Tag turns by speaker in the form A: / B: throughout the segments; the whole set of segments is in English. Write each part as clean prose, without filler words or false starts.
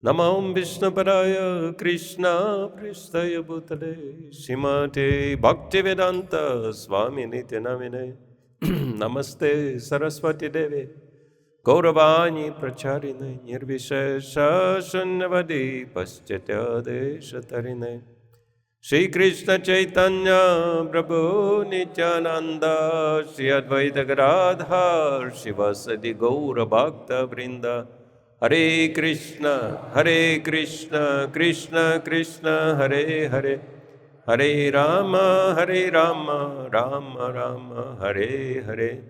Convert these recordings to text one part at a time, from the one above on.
A: Namam Vishnupadaya Krishna Pristaya Bhutale Srimate Bhaktivedanta Swami Nityanamine Namaste Saraswati Devi Gauravani Pracharine Nirvishesha Shunyavadi Paschatya Deshatarine Shri Krishna Chaitanya Prabhu Nityananda Shri Advaita Gadadhar Shivasadi Gaura Bhakta Vrinda Hare Krishna, Krishna Krishna, Hare Hare, Hare Rama, Rama Rama, Hare Hare.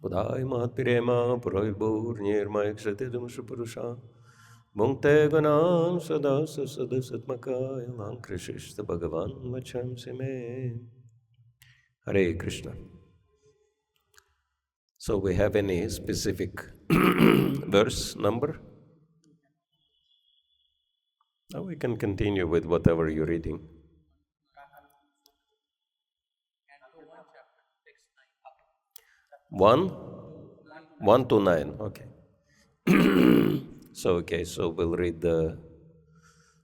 A: Budhai Mahatirema, Puraibur, Nirma, Exatidum Shupurusha, Bhunte Ganam, Sadas, Sadasatmaka, Lankrishish, the Bhagavan, Vacham Sime. Hare Krishna. So we have any specific verse number? Now we can continue with whatever you're reading. One to 9, okay. So we'll read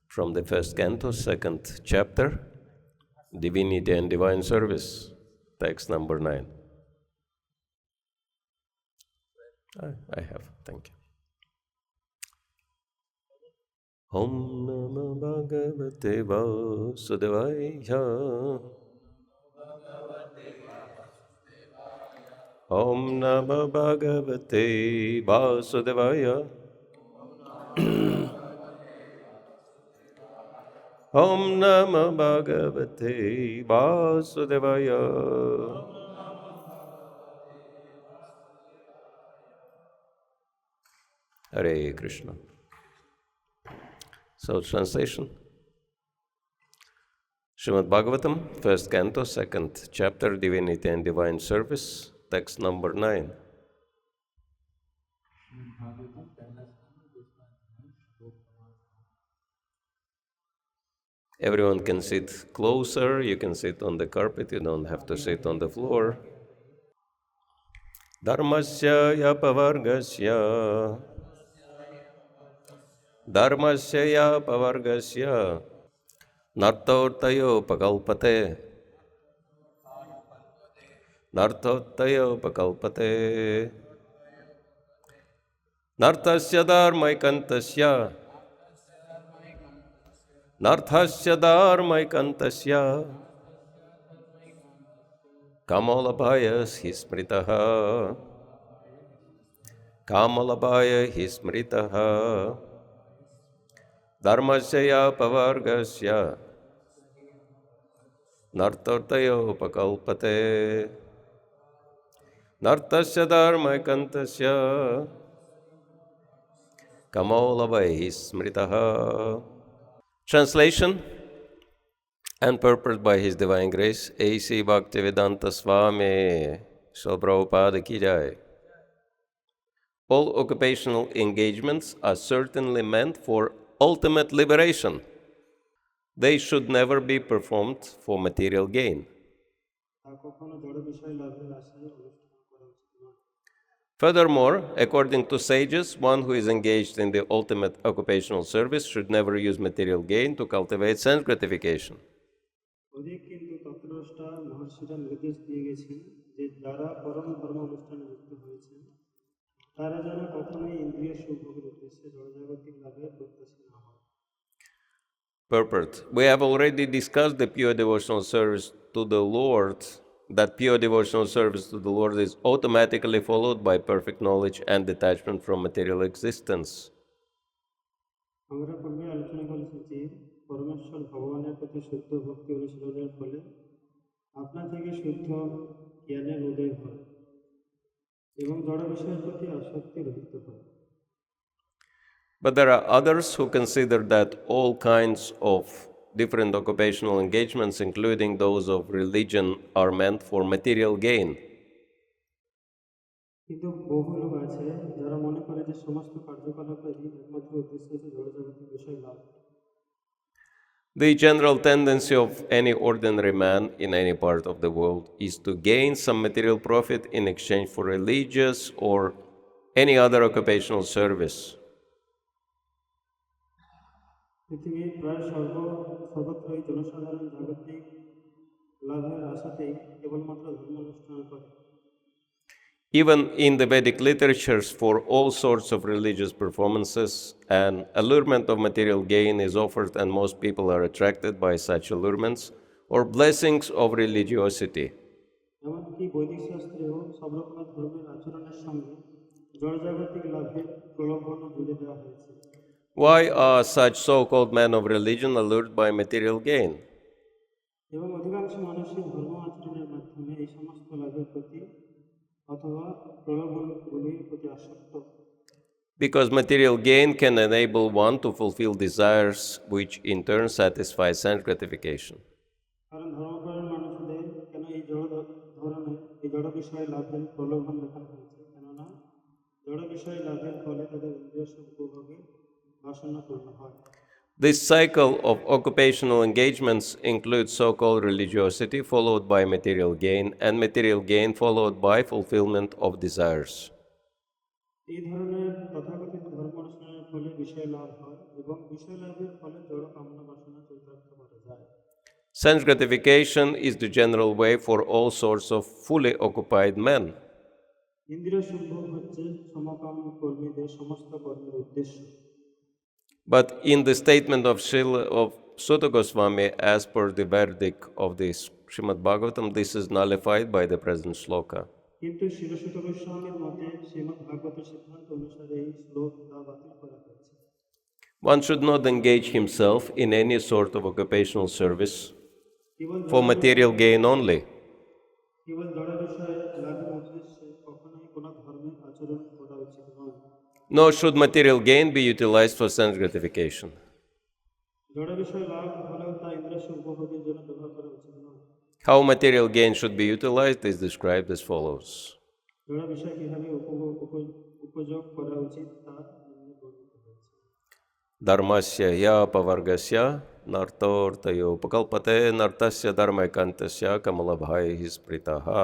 A: from the first canto, second chapter, Divinity and Divine Service, text number 9. I have, thank you. Om Namah Bhagavate Vasudevaya. Om Namah Bhagavate Vasudevaya. Om Namah Bhagavate Vasudevaya. Hare Krishna. So, translation. Srimad Bhagavatam, first canto, second chapter, Divinity and Divine Service, text number 9. Everyone can sit closer, you can sit on the carpet, you don't have to sit on the floor. Dharmasya apavargyasya. Dharmasya apavargyasya. Nartortayo pakalpate. Nartortayo pakalpate. Nartasya dharmaikantasya. Narthasya dharmaikantasya. Kamalabhaya hismritaha. Kamalabhaya hismritaha. Dharmasya pavargasya. Nartortayo pakalpate. Nartasya dharmaikantasya. Kamalabhaya hismritaha. Translation and purport by His Divine Grace, A.C. Bhaktivedanta Swami, Srila Prabhupada Ki Jai. All occupational engagements are certainly meant for ultimate liberation. They should never be performed for material gain. Furthermore, according to sages, one who is engaged in the ultimate occupational service should never use material gain to cultivate sense gratification. Purport. We have already discussed the pure devotional service to the Lord. That pure devotional service to the Lord is automatically followed by perfect knowledge and detachment from material existence. But there are others who consider that all kinds of different occupational engagements, including those of religion, are meant for material gain. The general tendency of any ordinary man in any part of the world is to gain some material profit in exchange for religious or any other occupational service.
B: পৃথিবীর প্রায় সর্বত্রই জনসাধারণ জাগতিক লাভের আশাতেই কেবলমাত্র ধর্মানুষ্ঠান করে।
A: Even in the Vedic literatures, for all sorts of religious performances, an allurement of material gain is offered, and most people are attracted by such allurements or blessings of religiosity.
B: এমনকি বৈদিক শাস্ত্রেও সব রকমের ধর্মের আচরণের সঙ্গে জড়জাগতিক লাভের প্রলোভনও জুড়ে দেওয়া হয়েছে।
A: Why are such so-called men of religion allured by material gain?
B: এবং অধিকাংশ মানুষই ধর্ম আচরণের মাধ্যমে এই সমস্ত লাভের প্রতি অথবা প্রলোভনগুলির প্রতি আসক্ত।
A: Because material gain can enable one to fulfill desires, which in turn satisfy sense gratification.
B: কারণ ধর্মপ্রাণ মানুষদের কেন এই জড় বিষয়ে লাভের প্রলোভন দেখানো হয়েছে, কেননা জড় বিষয়ে লাভের ফলে তাদের ইন্দ্রিয় সুখ উপভোগের বাসনা পূর্ণ হয়।
A: This cycle of occupational engagements includes so-called religiosity followed by material gain, and material gain followed by fulfillment of desires.
B: এই ধরনের তথাকথিত ধর্ম অনুষ্ঠানের ফলে বিষয় লাভ হয় এবং বিষয় লাভের ফলে জড় কামনা বাসনা চরিতার্থ করা যায়।
A: Sense gratification is the general way for all sorts of fully occupied men.
B: ইন্দ্রিয় সুখ ভোগ হচ্ছে সমকাম কর্মীদের সমস্ত কর্মের উদ্দেশ্য।
A: But in the statement of Sutta Goswami, as per the verdict of the Srimad Bhagavatam, this is nullified by the present shloka.
B: কিন্তু শিল সুত গোস্বামীর মতে শ্রীমদ্ ভাগবতের সিদ্ধান্ত অনুসারে এই শ্লোক তা বাতিল করা হয়েছে।
A: One should not engage himself in any sort of occupational service for material gain only.
B: কেবল জড় বিষয়ে লাভের উদ্দেশ্যে কখনোই কোনো ধর্মের আচরণ করা উচিত নয়।
A: Nor should material gain be utilized for sense gratification.
B: জড় বিষয়ে লাভ হলেও তা ইন্দ্রিয় সুখ উপভোগের জন্য ব্যবহার করা উচিত নয়।
A: How material gain should be utilized is described as follows.
B: জড় বিষয় কিভাবে উপযোগ করা উচিত তা নিম্নে বর্ণিত হয়েছে।
A: Dharmasya ya apavargyasya nartortayo pakalpate nartasya dharmaikantasya kamalabhaihi spritaha.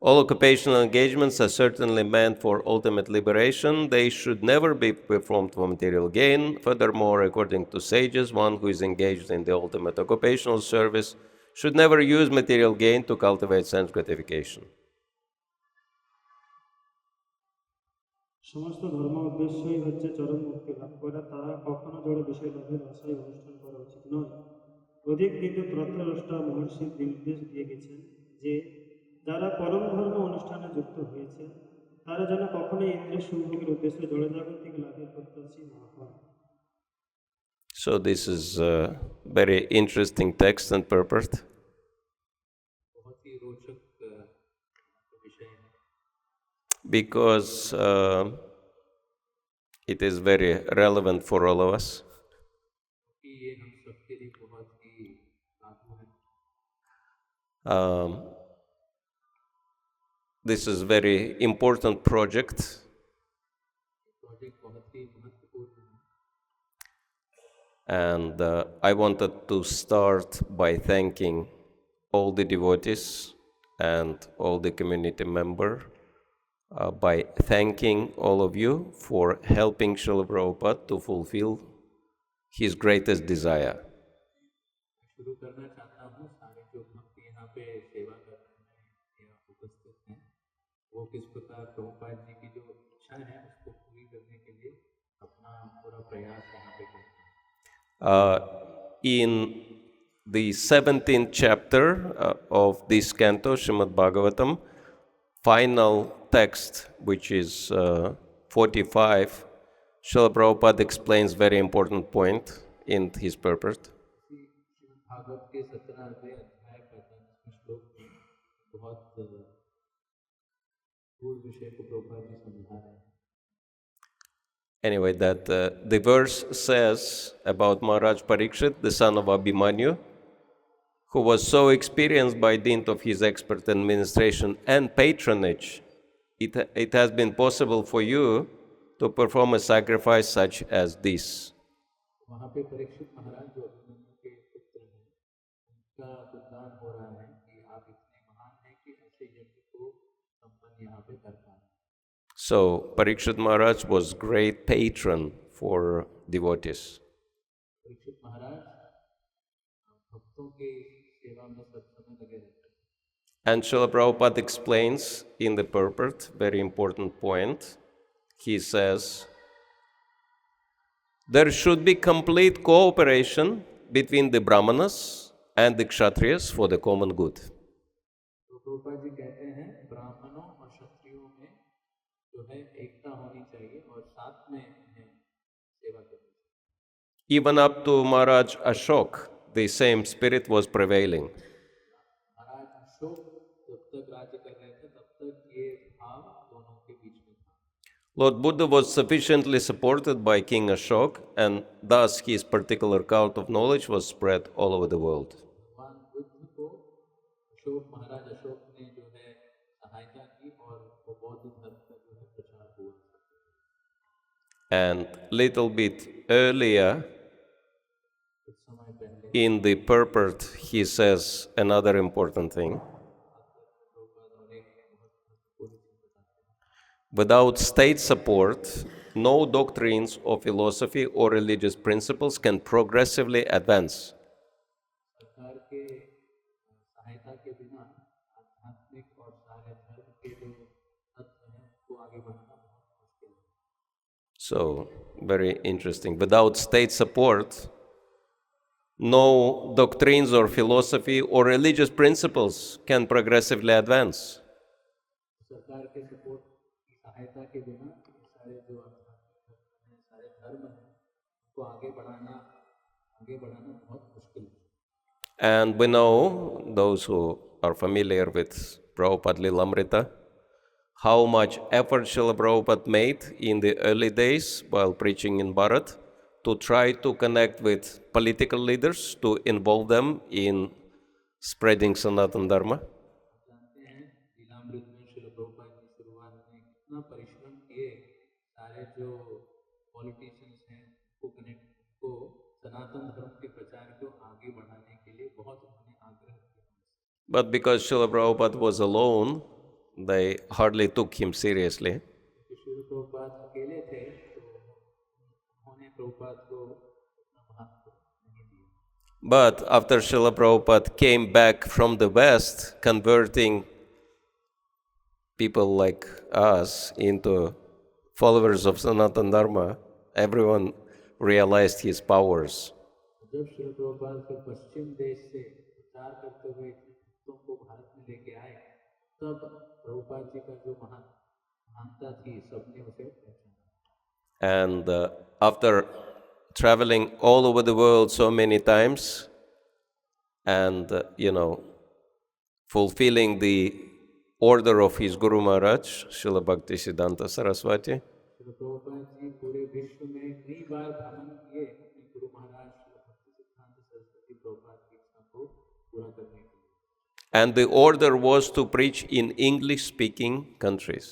A: All occupational engagements are certainly meant for ultimate liberation. They should never be performed for material gain. Furthermore, according to sages, one who is engaged in the ultimate occupational service should never use material gain to cultivate sense gratification.
B: সমস্ত ধর্ম উদ্দেশ্যই হচ্ছে চরম মুক্তি লাভ করা, তারা কখনো জড় বিষয় লাভের আশায় অনুষ্ঠান করা উচিত নয়। অধিক কিন্তু তত্ত্বদ্রষ্টা মহর্ষি নির্দেশ দিয়ে গেছেন যে যারা পরম ধর্ম অনুষ্ঠানে যুক্ত হয়েছে তারা যেন কখনোই ইন্দ্রিয় সুখভোগের উদ্দেশ্যে জড়জাগতিক লাভের প্রত্যাশী না হয়।
A: So this is a very interesting text and purport. Because it is very relevant for all of us. This is very important project. And I wanted to start by thanking all the devotees and all the community members, by thanking all of you for helping Srila Prabhupada to fulfill his greatest desire.
C: शुरू करना चाहता हूँ सारे जो भक्त यहाँ पे सेवा कर रहे हैं या उपस्थित हैं वो किस प्रकार प्रभुपाद जी की जो इच्छा है उसको पूरी करने के लिए अपना पूरा प्रयास यहाँ पे करते हैं।
A: In the 17th chapter of this canto, Srimad Bhagavatam, final text, which is 45, Srila Prabhupada explains very important point in his purport.
C: Bhagavat के 17वें अध्याय 45वें श्लोक में बहुत गूढ़ विषय को प्रभुपाद जी समझा रहे हैं।
A: Anyway, that the verse says about Maharaj Parikshit, the son of Abhimanyu, who was so experienced by dint of his expert administration and patronage, it has been possible for you to perform a sacrifice such as this.
C: वहाँ पे परीक्षित महाराज जो अभिमन्यु के पुत्र हैं उनका गुणगान हो रहा है कि आप इतने महान हैं कि ऐसे यज्ञ को संपन्न यहाँ पे कर पाए।
A: So Parikshit Maharaj was great patron for devotees.
C: Parikshit महाराज भक्तों के सेवा में सब समय लगे रहते हैं।
A: And Srila Prabhupada explains in the purport, very important point. He says, there should be complete cooperation between the Brahmanas and the Kshatriyas for the common good.
C: तो प्रभुपाद जी कहते हैं ब्राह्मणों और क्षत्रियों में जो है एकता होनी चाहिए और साथ में उन्हें सेवा करनी चाहिए।
A: Even up to Maharaj Ashok, the same spirit was prevailing.
C: महाराज अशोक जब तक राज्य कर रहे थे तब तक ये भाव दोनों के बीच में था।
A: Lord Buddha was sufficiently supported by King Ashok, and thus his particular cult of knowledge was spread all over the world.
C: भगवान बुद्ध को अशोक महाराज अशोक ने जो है सहायता की और वो बौद्ध धर्म का जो है प्रचार हुआ।
A: And little bit earlier
C: कुछ समय पहले
A: in the purport, he says another important thing.
C: Prabhupada और एक बहुत महत्वपूर्ण चीज बताते हैं।
A: Without state support, no doctrines or philosophy or religious principles can progressively advance.
C: सरकार के सहायता के बिना आध्यात्मिक और सारे धर्म के जो तत्व हैं उसको आगे बढ़ाना बहुत मुश्किल है।
A: So, very interesting. Without state support, no doctrines or philosophy or religious principles can progressively advance.
C: सरकार के सपोर्ट की सहायता के बिना ये सारे जो आध्यात्मिक धर्म हैं सारे धर्म हैं उसको आगे बढ़ाना बहुत मुश्किल है।
A: And we know, those who are familiar with Prabhupada Lilamrita, how much effort Srila Prabhupada made in the early days while preaching in Bharat to try to connect with political leaders, to involve them in spreading Sanatana Dharma.
C: जानते हैं लीलामृत में श्रील प्रभुपाद जी शुरुआत में कितना परिश्रम किए सारे जो पॉलिटिशियंस हैं को सनातन धर्म के प्रचार को आगे बढ़ाने के लिए बहुत उन्होंने आग्रह किया।
A: But because Srila Prabhupada was alone, they hardly took him seriously.
C: क्योंकि श्रील प्रभुपाद अकेले थे तो उन्होंने प्रभुपाद को उतना महत्व नहीं दिया।
A: But after Srila Prabhupada came back from the West, converting people like us into followers of Sanatana Dharma, everyone realized his powers.
C: जब श्रील प्रभुपाद फिर पश्चिम देश से प्रचार करते हुए भक्तों को भारत में लेके आए तब प्रभुपाद जी का जो महानता थी सबने उसे पहचाना।
A: And after traveling all over the world so many times and, fulfilling the order of his Guru Maharaj, Srila Bhaktisiddhanta Saraswati,
C: Srila Prabhupada ji पूरे विश्व में कई बार भ्रमण किए अपने गुरु महाराज श्रील भक्ति सिद्धांत सरस्वती प्रभुपाद की इच्छा को पूरा करने के लिए।
A: and the order was to preach in English-speaking countries.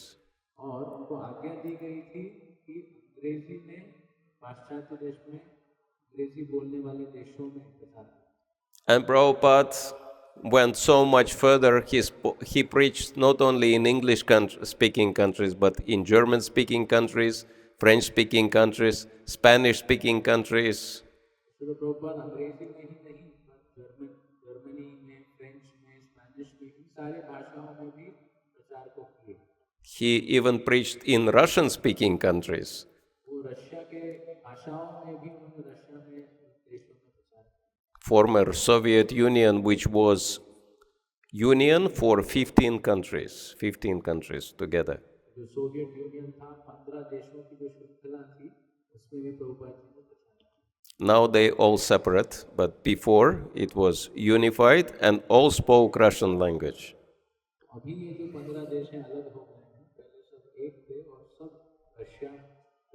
C: और उनको आज्ञा दी गई थी कि अंग्रेजी में पाश्चात्य देश में अंग्रेजी बोलने वाले देशों में प्रचार करें।
A: And Prabhupada went so much further. He preached not only in English-speaking countries, but in German-speaking countries, French-speaking countries, Spanish-speaking countries.
C: Srila Prabhupada अंग्रेजी में ही नहीं पर जर्मनी में, फ्रेंच में, स्पेनिश में इन सारे भाषाओं में भी प्रचार को किए।
A: He even preached in Russian-speaking countries.
C: वो रशिया के भाषाओं में भी उन्होंने रशिया में देशों में प्रचार किया।
A: Former Soviet Union, which was union for 15 countries together.
C: जो सोवियत यूनियन था 15 देशों की जो श्रृंखला थी उसमें भी प्रभुपाद जी ने प्रचार किया।
A: Now they all separate, but before it was unified and all spoke Russian language.
C: अभी ये जो 15 देश हैं अलग हो गए हैं, पहले सब एक थे और सब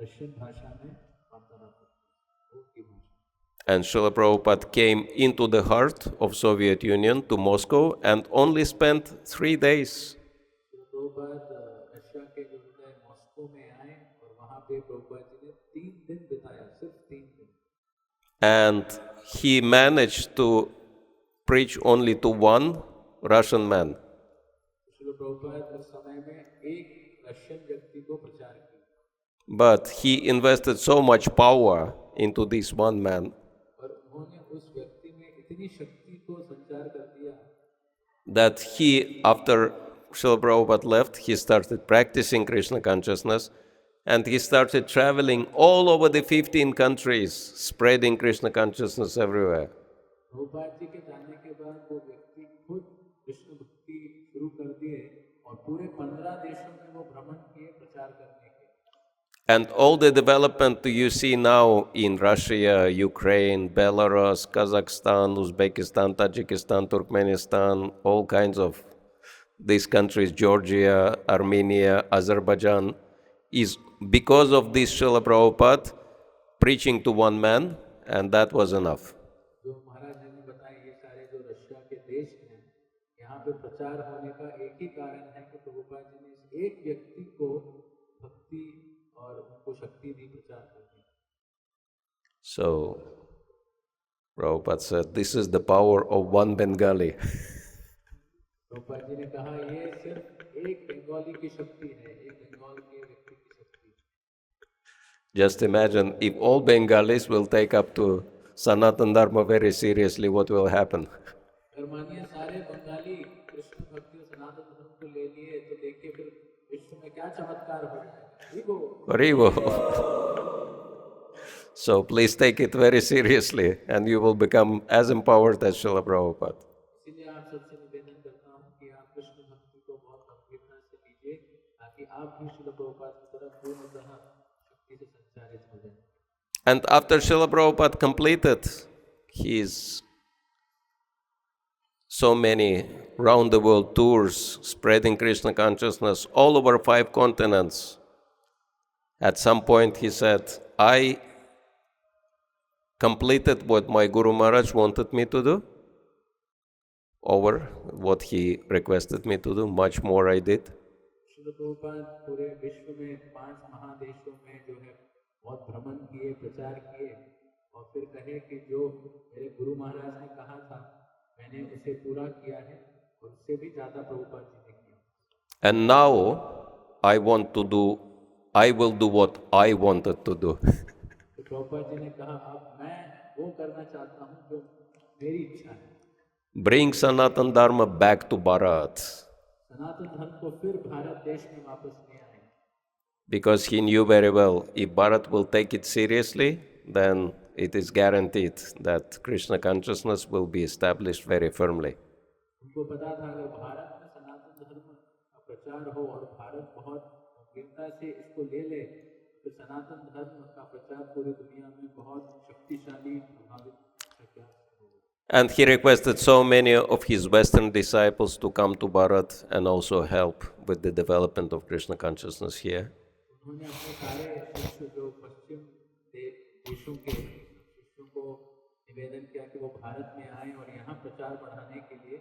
C: रशियन भाषा में वार्तालाप करते थे, उनकी भाषा।
A: And Srila Prabhupada came into the heart of Soviet Union to Moscow and only spent 3 days.
C: तो प्रभुपाद रशिया के जो है मॉस्को में आए और वहाँ पे प्रभुपाद जी ने 3 दिन बिताया, सिर्फ 3 दिन।
A: And he managed to preach only to one Russian man.
C: Srila Prabhupada उस समय में एक रशियन व्यक्ति को प्रचार किया।
A: But he invested so much power into this one man
C: इतनी शक्ति को संचार कर दिया
A: that he, after Srila Prabhupada left, he started practicing Krishna consciousness and he started traveling all over the 15 countries, spreading Krishna consciousness everywhere.
C: Prabhupada ji के जाने के बाद वो व्यक्ति खुद कृष्ण भक्ति शुरू कर दिए और पूरे 15 देशों में वो भ्रमण किए प्रचार करने के
A: And all the development you see now in Russia, Ukraine, Belarus, Kazakhstan, Uzbekistan, Tajikistan, Turkmenistan, all kinds of these countries, Georgia, Armenia, Azerbaijan, is because of this Srila Prabhupada preaching to one man, and that was enough.
C: जो महाराज जी ने बताया ये सारे जो Russia के देश हैं यहाँ पे प्रचार होने का एक ही कारण है कि प्रभुपाद जी ने इस एक व्यक्ति को भक्ति और उनको शक्ति दी प्रचार करने की।
A: So, Prabhupada said, this is the power of one Bengali.
C: Prabhupada ji ने कहा ये सिर्फ एक बंगाली की शक्ति है एक बंगाल के व्यक्ति की शक्ति
A: Just imagine if all Bengalis will take up to Sanatana Dharma very seriously, what will happen?
C: अगर मानिए सारे बंगाली कृष्ण भक्ति और सनातन धर्म को ले लिए तो देखिए फिर विश्व में क्या चमत्कार हो जाएगा।
A: Haribo. So please take it very seriously and you will become as empowered as Srila Prabhupada.
C: इसीलिए आप सबसे निवेदन करता हूँ कि आप कृष्ण भक्ति को बहुत गंभीरता से लीजिए ताकि आप भी श्रील प्रभुपाद की तरह पूर्णतः शक्ति से संचारित हो जाएं।
A: And after Srila Prabhupada completed his so many round the world tours, spreading Krishna consciousness all over 5 continents, at some point he said, I completed what my Guru Maharaj wanted me to do, over what he requested me to do, much more I did.
C: Srila Prabhupada पूरे विश्व में 5 महादेशों में जो है बहुत भ्रमण किए प्रचार किए और फिर कहे कि जो मेरे गुरु महाराज ने कहा था मैंने उसे पूरा किया है और उससे भी ज्यादा प्रभुपाद जी ने किया।
A: And now I will do what I wanted to do.
C: तो प्रभुपाद जी ने कहा अब मैं वो करना चाहता हूँ जो मेरी इच्छा है।
A: Bring Sanatana Dharma back to Bharat.
C: सनातन धर्म को फिर भारत देश में वापस ले आए।
A: Because he knew very well, if Bharat will take it seriously, then it is guaranteed that Krishna consciousness will be established very firmly.
C: उनको पता था अगर भारत में सनातन धर्म का प्रचार हो और भारत बहुत गंभीरता से इसको ले ले तो सनातन धर्म का प्रचार पूरी दुनिया में बहुत शक्तिशाली प्रभावित होगा।
A: And he requested so many of his Western disciples to come to Bharat and also help with the development of Krishna consciousness here.
C: उन्होंने अपने सारे शिष्य जो पश्चिम देशों के शिष्यों को निवेदन किया कि वो भारत में आए और यहाँ प्रचार बढ़ाने के लिए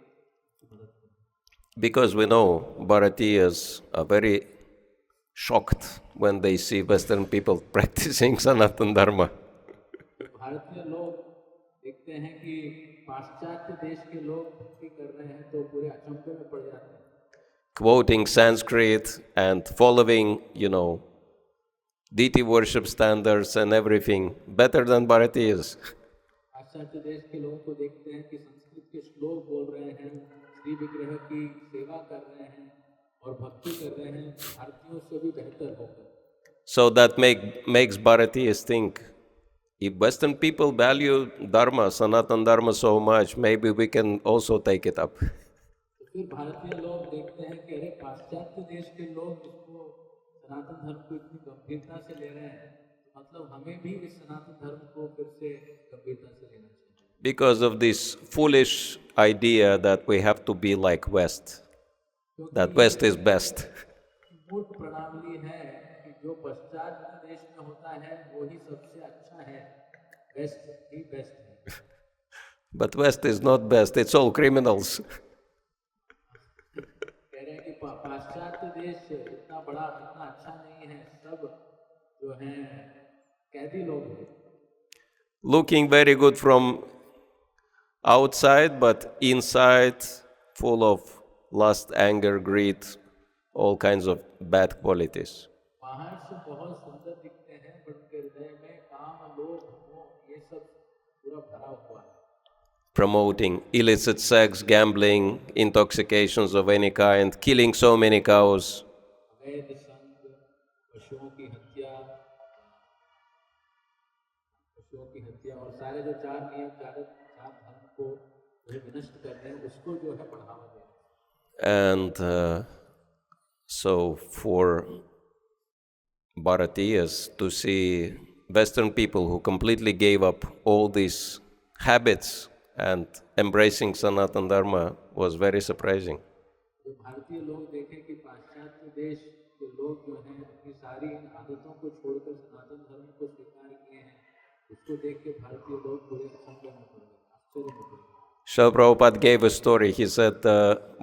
C: मदद करें।
A: Because we know Bharatiyas are very shocked when they see Western people practicing Sanatana Dharma.
C: भारतीय लोग देखते हैं कि पाश्चात्य देश के लोग भक्ति कर रहे हैं तो पूरे अचंभे में पड़ जाते हैं।
A: Quoting Sanskrit and following, deity worship standards and everything better than Bharatiyas.
C: पाश्चात्य देश के लोगों को देखते हैं कि संस्कृत के श्लोक बोल रहे हैं, श्री विग्रह की सेवा कर रहे हैं और भक्ति कर रहे हैं भारतीयों से भी बेहतर होकर।
A: So that makes Bharatiyas think, if Western people value Dharma, Sanatana Dharma so much, maybe we can also take it up.
C: तो फिर भारतीय लोग देखते हैं कि अरे पाश्चात्य देश के लोग इसको सनातन धर्म को इतनी गंभीरता से ले रहे हैं तो मतलब हमें भी इस सनातन धर्म को फिर से गंभीरता से लेना चाहिए।
A: Because of this foolish idea that we have to be like West, that West is best.
C: मूर्ख प्रणाली है कि जो पश्चात्य देश में होता है वो ही सबसे अच्छा है, वेस्ट ही बेस्ट है।
A: But West is not best, it's all criminals.
C: कह रहे हैं कि पाश्चात्य देश इतना बड़ा इतना अच्छा नहीं है, सब जो हैं कैदी लोग हैं।
A: Looking very good from outside, but inside full of lust, anger, greed, all kinds of bad qualities.
C: बाहर से बहुत सुंदर दिखते हैं पर उनके हृदय में काम लोभ मोह ये सब पूरा भरा हुआ है।
A: promoting illicit sex, gambling, intoxications of any kind, killing so many cows.
C: अवैध संग, पशुओं की हत्या, और सारे जो चार नियम, चार धर्म को जो है विनष्ट करने, उसको जो है बढ़ावा देना।
A: And so for Bharatias to see Western people who completely gave up all these habits and embracing Sanatana Dharma was very surprising.
C: जो भारतीय लोग देखें कि पाश्चात्य देश के लोग जो हैं अपनी सारी इन आदतों को छोड़कर सनातन धर्म को स्वीकार किए हैं, उसको देख के भारतीय लोग पूरे अचंभे में पड़ गए, आश्चर्य में पड़ गए।
A: Srila Prabhupada gave a story. He said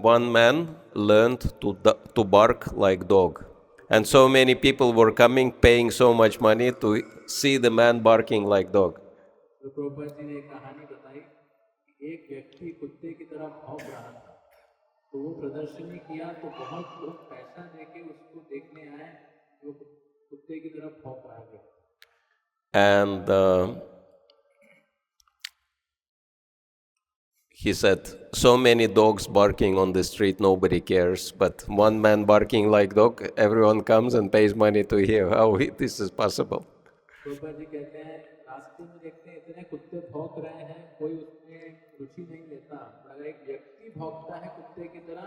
A: one man learned to bark like dog. And so many people were coming, paying so much money to see the man barking like dog.
C: तो प्रभुपाद जी ने एक कहानी बताई कि एक व्यक्ति कुत्ते की तरह भौंक रहा था, तो वो प्रदर्शनी किया तो बहुत लोग पैसा देके उसको देखने आए, वो कुत्ते की तरह भौंक रहा है।
A: And he said, so many dogs barking on the street, nobody cares. But one man barking like dog, everyone comes and pays money to hear how this is possible.
C: Prabhupada ji कहते हैं रास्ते में देखते हैं इतने कुत्ते भौंक रहे हैं, कोई उसमें रुचि नहीं लेता, अगर एक व्यक्ति भौंकता है कुत्ते की तरह,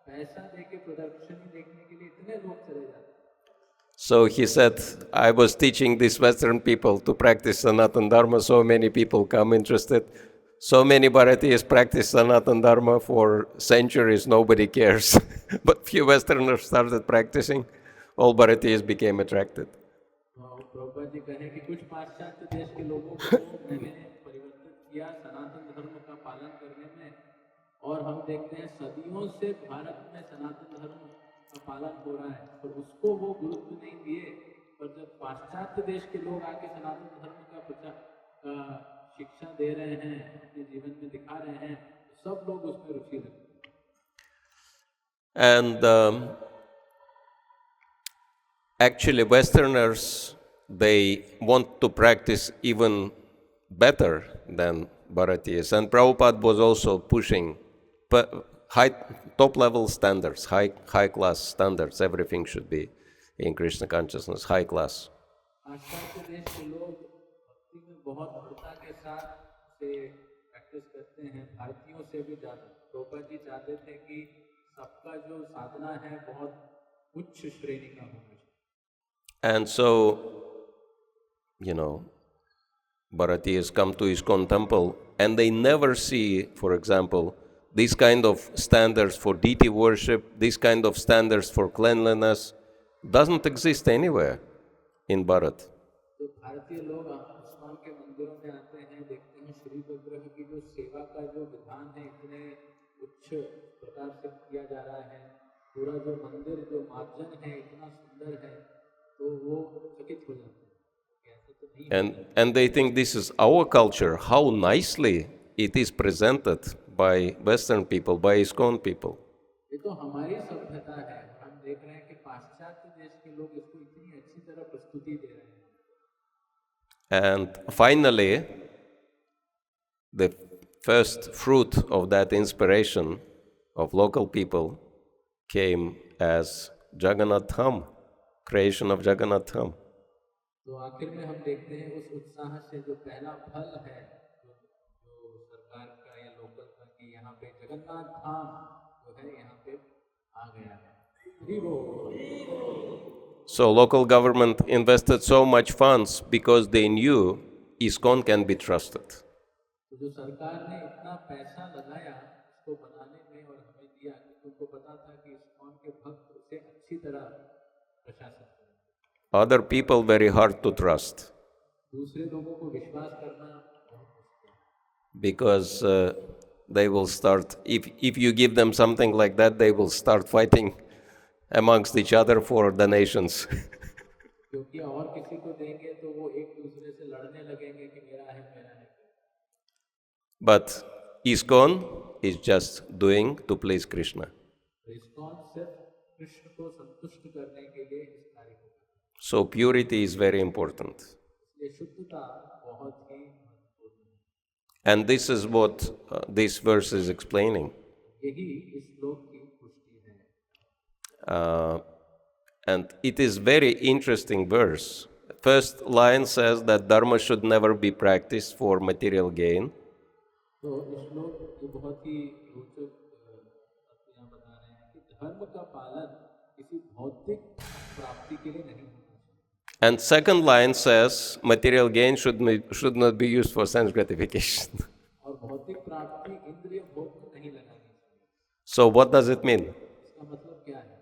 C: पैसा देके प्रदर्शनी देखने के लिए इतने लोग चले जाते हैं।
A: So he said, I was teaching these Western people to practice Sanatana Dharma, so many people come interested. So many Bharatias practice Sanatana Dharma for centuries, nobody cares. But few Westerners started practicing, all Bharatias became attracted.
C: Prabhupada ji कहें कि कुछ पाश्चात्य देश के लोगों को मैंने परिवर्तित किया सनातन धर्म का पालन करने में, और हम देखते हैं सदियों से भारत में सनातन धर्म का पालन हो रहा है, पर उसको वो गुरुत्व नहीं दिए, पर जब पाश्चात्य देश के लोग आके सनातन धर्म का प्रचार शिक्षा दे रहे हैं, अपने जीवन में दिखा रहे हैं, तो सब लोग उसमें रुचि रखते हैं।
A: And actually Westerners, they want to practice even better than Bharatias. And Prabhupada was also pushing top-level standards, high-class standards. Everything should be in Krishna consciousness, high class.
C: पाश्चात्य देश के लोग भक्ति में बहुत दृढ़ता के साथ से प्रैक्टिस करते हैं, भारतीयों से भी ज़्यादा। प्रभुपाद जी चाहते थे कि सबका जो साधना है बहुत उच्च श्रेणी का होना चाहिए।
A: And so, Bharatias come to ISKCON temple and they never see, for example, these kind of standards for deity worship, these kind of standards for cleanliness, doesn't exist anywhere in Bharat.
C: तो भारतीय लोग ISKCON के मंदिरों में आते हैं, देखते हैं श्री विग्रह की जो सेवा का जो विधान है इतने उच्च प्रकार से किया जा रहा है, पूरा जो मंदिर जो मार्जन है इतना सुंदर है, तो वो चकित हो जाते हैं, ऐसा तो नहीं।
A: And they think this is our culture, how nicely it is presented by Western people, by ISKCON people.
C: ये तो हमारी सभ्यता है, हम देख रहे हैं कि पाश्चात्य देश के लोग इसको इतनी अच्छी तरह प्रस्तुति दे रहे हैं।
A: And finally, the first fruit of that inspiration of local people came as Jagannath Dham, creation of Jagannath Dham.
C: तो आखिर में हम देखते हैं उस उत्साह से जो पहला फल है जो सरकार का या लोकल का, कि यहाँ पे जगन्नाथ धाम जो है यहाँ पे आ गया है।
A: So local government invested so much funds because they knew ISKCON can be trusted.
C: तो जो सरकार ने इतना पैसा लगाया इसको बनाने में और हमें दिया, क्योंकि उनको पता था कि ISKCON के भक्त उसे अच्छी तरह प्रशासित करेंगे।
A: Other people very hard to trust.
C: दूसरे लोगों को विश्वास करना बहुत मुश्किल है।
A: Because they will start, if you give them something like that, they will start fighting amongst each other for donations.
C: क्योंकि और किसी को देंगे तो वो एक दूसरे से लड़ने लगेंगे कि मेरा है।
A: But ISKCON is just doing to please Krishna.
C: ISKCON सिर्फ कृष्ण को संतुष्ट करने के लिए इस कार्य को करता है।
A: So purity is very important.
C: ये शुद्धता बहुत ही महत्वपूर्ण है।
A: And this is what this verse is explaining.
C: यही इस श्लोक की पुष्टि है।
A: And it is very interesting verse. First line says that dharma should never be practiced for material gain.
C: तो इस श्लोक ये बहुत ही रोचक तथ्य यहाँ बता रहे हैं कि धर्म का पालन किसी भौतिक प्राप्ति के लिए नहीं होना चाहिए।
A: And second line says material gain should not be used for sense gratification.
C: और भौतिक प्राप्ति इंद्रिय भोग में नहीं लगानी चाहिए।
A: So what does it mean?
C: इसका मतलब क्या है?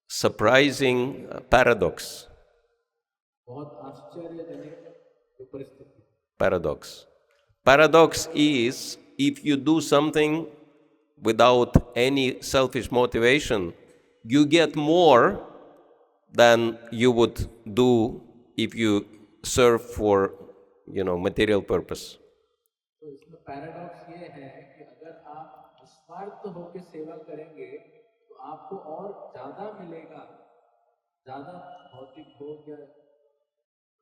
A: Surprising paradox.
C: बहुत आश्चर्यजनक जो परिस्थिति।
A: Paradox. Paradox is if you do something without any selfish motivation, you get more than you would do if you serve for, material purpose.
C: तो इसमें पैराडॉक्स ये है कि अगर आप निस्वार्थ होकर सेवा करेंगे तो आपको और ज्यादा मिलेगा, ज्यादा भौतिक भोग या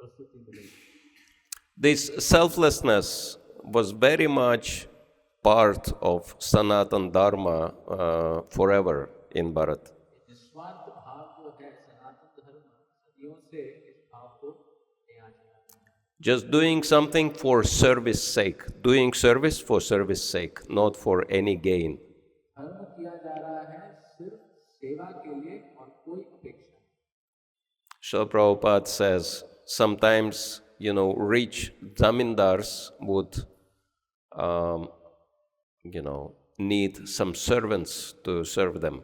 C: प्रस्तुति मिलेगी।
A: This selflessness was very much part of Sanatan Dharma forever in Bharat.
C: निस्वार्थ भाव जो है सनातन धर्म सदियों से इस भाव को ले आ चुका है।
A: Just doing something for service sake, doing service for service sake, not for any gain.
C: धर्म किया जा रहा है सिर्फ सेवा के लिए और कोई अपेक्षा नहीं।
A: Srila Prabhupada says sometimes, rich zamindars would, need some servants to serve them.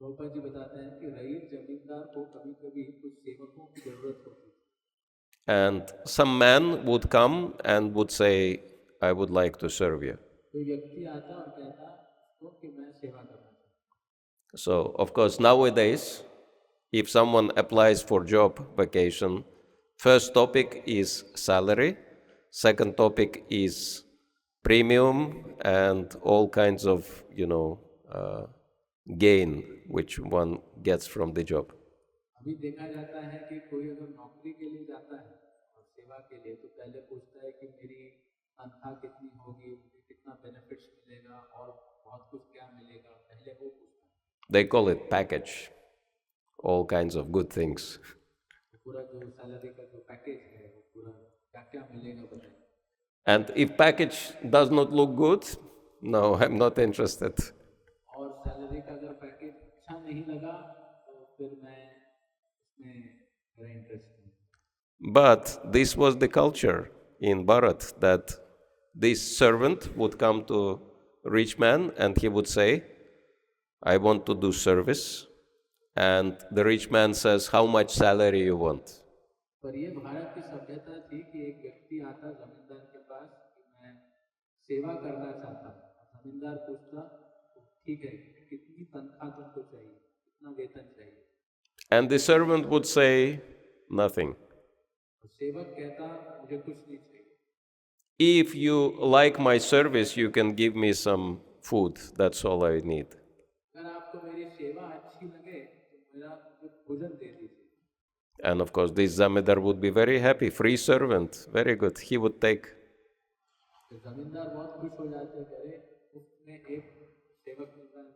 C: Prabhupada ji बताते हैं कि रईस जमींदार को कभी-कभी कुछ सेवकों की जरूरत होती है।
A: And some man would come and would say, I would like to serve you.
C: कोई व्यक्ति आता और कहता उसको कि मैं सेवा करना चाहता हूँ।
A: So, of course, nowadays, if someone applies for job vacation, first topic is salary, second topic is premium and all kinds of, gain which one gets from the job.
C: अभी देखा जाता है कि कोई अगर नौकरी के लिए जाता है और सेवा के लिए तो पहले पूछता है कि मेरी तनख्वाह कितनी होगी, मुझे कितना बेनिफिट्स मिलेगा और बहुत कुछ क्या मिलेगा, पहले वो पूछता है।
A: They call it package, all kinds of good things.
C: पूरा जो सैलरी का जो पैकेज है वो पूरा क्या क्या मिलेगा बताइए।
A: And if package does not look good, no, I'm not interested.
C: और सैलरी का अगर पैकेज अच्छा नहीं लगा तो फिर मैं इसमें मेरा इंटरेस्ट नहीं।
A: But this was the culture in Bharat, that this servant would come to rich man and he would say, I want to do service. And the rich man says, how much salary you want?
C: पर ये भारत की सभ्यता थी कि एक व्यक्ति आता जमींदार के पास कि मैं सेवा करना चाहता हूँ। जमींदार पूछता ठीक है कितनी तनख्वाह तुमको चाहिए, कितना वेतन चाहिए?
A: And the servant would say, nothing.
C: सेवक कहता मुझे कुछ नहीं चाहिए।
A: If you like my service, you can give me some food. That's all I need.
C: अगर आपको मेरी सेवा अच्छी लगे तो मेरा भोजन दे दीजिए।
A: And of course, this zamindar would be very happy. Free servant, very good. He would take.
C: तो जमींदार बहुत खुश हो जाते कि अरे उसमें एक सेवक मिल रहा है।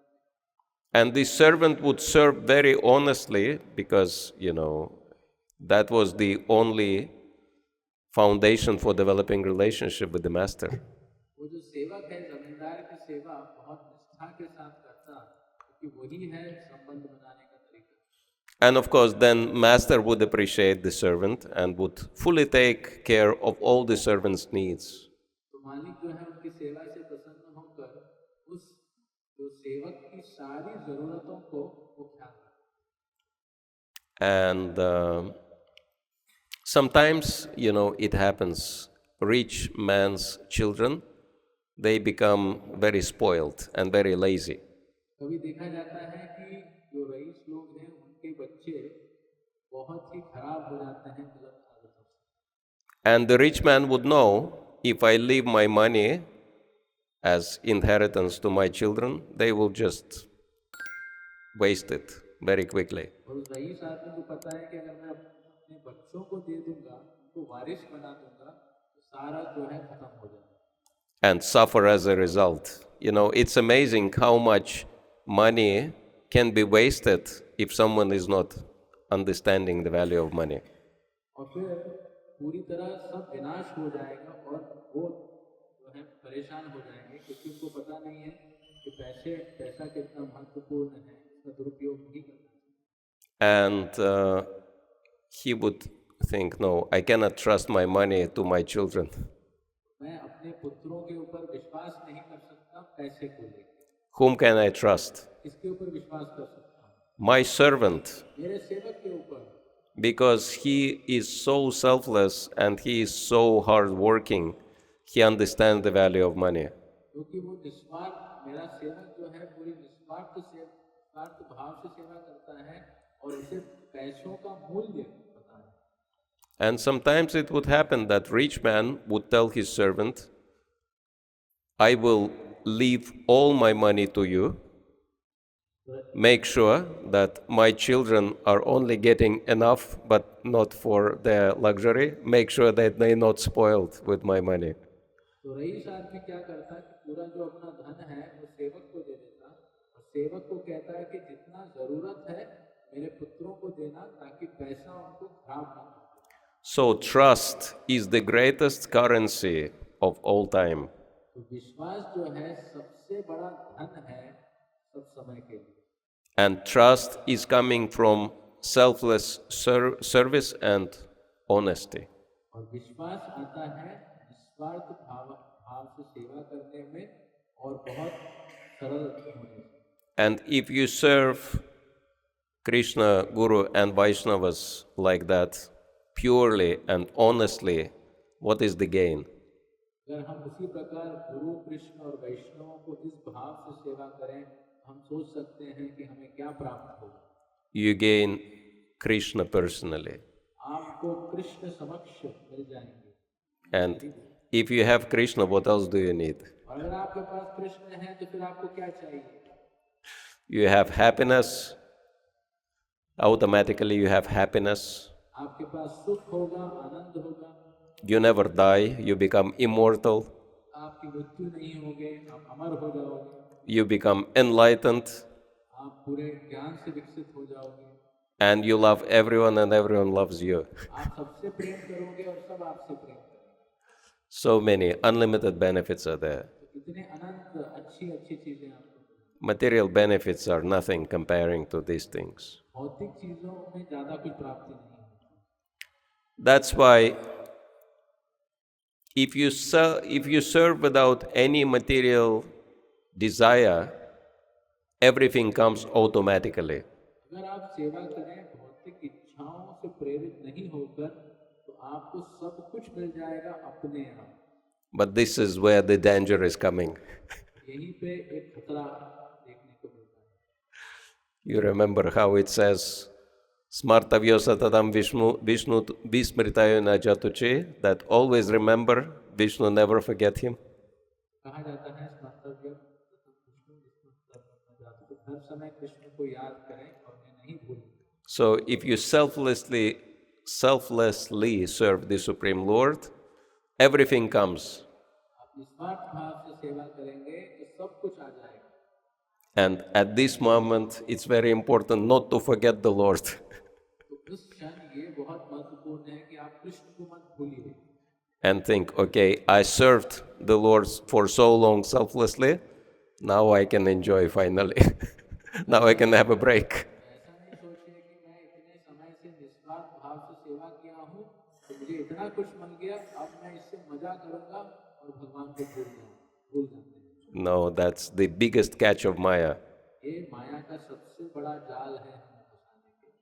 A: And this servant would serve very honestly because, that was the only foundation for developing relationship with the master.
C: वो जो सेवक है जमींदार की सेवा बहुत निष्ठा के साथ करता क्योंकि वही है संबंध बनाने का तरीका।
A: And of course, then master would appreciate the servant and would fully take care of all the servant's needs.
C: तो मालिक जो है उनकी सेवा से प्रसन्न होकर उस जो सेवक की सारी जरूरतों को वो ख्याल रखता।
A: And sometimes, it happens. Rich man's children, they become very spoiled and very lazy.
C: कभी देखा जाता है कि जो रईस लोग हैं उनके बच्चे बहुत ही खराब हो जाते हैं गलत आदतों से।
A: And the rich man would know, if I leave my money as inheritance to my children, they will just waste it very quickly.
C: और उस रईस आदमी को पता है कि अगर मैं अपने बच्चों को दे दूंगा, उनको वारिस बना दूंगा, तो सारा जो है खत्म हो जाता है।
A: and suffer as a result. You know, it's amazing how much money can be wasted if someone is not understanding the value of money.
C: और फिर पूरी तरह सब विनाश हो जाएगा और वो जो है परेशान हो जाएंगे क्योंकि उनको पता नहीं है कि पैसा कितना महत्वपूर्ण है, इसका दुरुपयोग नहीं करना चाहिए।
A: And he would think, no, I cannot trust my money to my children.
C: मैं अपने पुत्रों के ऊपर विश्वास नहीं कर सकता पैसे को लेकर।
A: Whom can I trust?
C: किसके ऊपर विश्वास कर सकता हूँ?
A: My servant,
C: मेरे सेवक के ऊपर,
A: because he is so selfless and he is so hardworking, he understands the value of money.
C: क्योंकि वो निस्वार्थ, मेरा सेवक जो है पूरी निस्वार्थ भाव से सेवा करता है और उसे पैसों का मूल्य पता है।
A: And sometimes it would happen that rich man would tell his servant, I will leave all my money to you. Make sure that my children are only getting enough, but not for their luxury. Make sure that they're not spoiled with my money.
C: तो rice आदमी क्या करता है कि पूरा जो अपना धन है वो सेवक को दे देता और सेवक को कहता है कि जितना जरूरत है मेरे पुत्रों को देना ताकि पैसा उनको खराब ना हो।
A: So trust is the greatest currency of all time.
C: तो विश्वास जो है सबसे बड़ा धन है सब समय के लिए।
A: And trust is coming from selfless service and honesty.
C: और विश्वास आता है निस्वार्थ भाव से सेवा करने में और बहुत सरल होने से।
A: And if you serve Krishna, Guru and Vaishnavas like that, purely and honestly, what is the gain?
C: अगर हम उसी प्रकार गुरु कृष्ण और वैष्णवों को इस भाव से सेवा करें, हम सोच सकते हैं कि हमें क्या प्राप्त होगा।
A: You gain Krishna personally.
C: आपको कृष्ण समक्ष मिल जाएंगे।
A: And if you have Krishna, what else do you need?
C: और अगर आपके पास कृष्ण है तो फिर आपको क्या चाहिए?
A: You have happiness. Automatically you have happiness.
C: आपके पास सुख होगा, आनंद होगा।
A: You never die. You become immortal.
C: आपकी मृत्यु नहीं होगी, आप अमर हो जाओगे।
A: You become enlightened.
C: आप पूरे ज्ञान से विकसित हो जाओगे।
A: And you love everyone and everyone loves you.
C: आप सबसे प्रेम करोगे और सब आपसे प्रेम करेंगे।
A: So many unlimited benefits are there.
C: इतने अनंत अच्छी चीजें आपको।
A: Material benefits are nothing comparing to these things.
C: भौतिक चीजों में ज्यादा कुछ प्राप्ति नहीं है।
A: That's why if you serve without any material desire, everything comes automatically.
C: अगर आप सेवा करें भौतिक इच्छाओं से प्रेरित नहीं होकर तो आपको सब कुछ मिल जाएगा अपने आप।
A: But this is where the danger is coming.
C: यहीं पे एक खतरा देखने को मिलता है।
A: You remember how it says, Smartavyo satatam Vishnu vismritayo na jatuche, that always remember Vishnu, never forget him.
C: कहा जाता है स्मर्तव्य हर समय कृष्ण को याद करें और उन्हें नहीं भूलें।
A: So if you selflessly serve the Supreme Lord, everything comes.
C: आप निस्वार्थ भाव से सेवा करेंगे तो सब कुछ आ जाएगा।
A: And at this moment, it's very important not to forget the Lord.
C: तो उस क्षण ये बहुत महत्वपूर्ण है कि आप कृष्ण को मत भूलिए।
A: And think, okay, I served the Lord for so long selflessly, now I can enjoy finally. Now I can have a break.
C: ऐसा नहीं सोचिए कि मैं इतने समय से निस्वार्थ भाव से सेवा किया हूँ तो मुझे इतना कुछ मिल गया, अब मैं इससे मजा करूंगा और भगवान को भूल जाते हैं।
A: No, that's the biggest catch of Maya.
C: ये माया का सबसे बड़ा जाल है हमें फंसाने के लिए।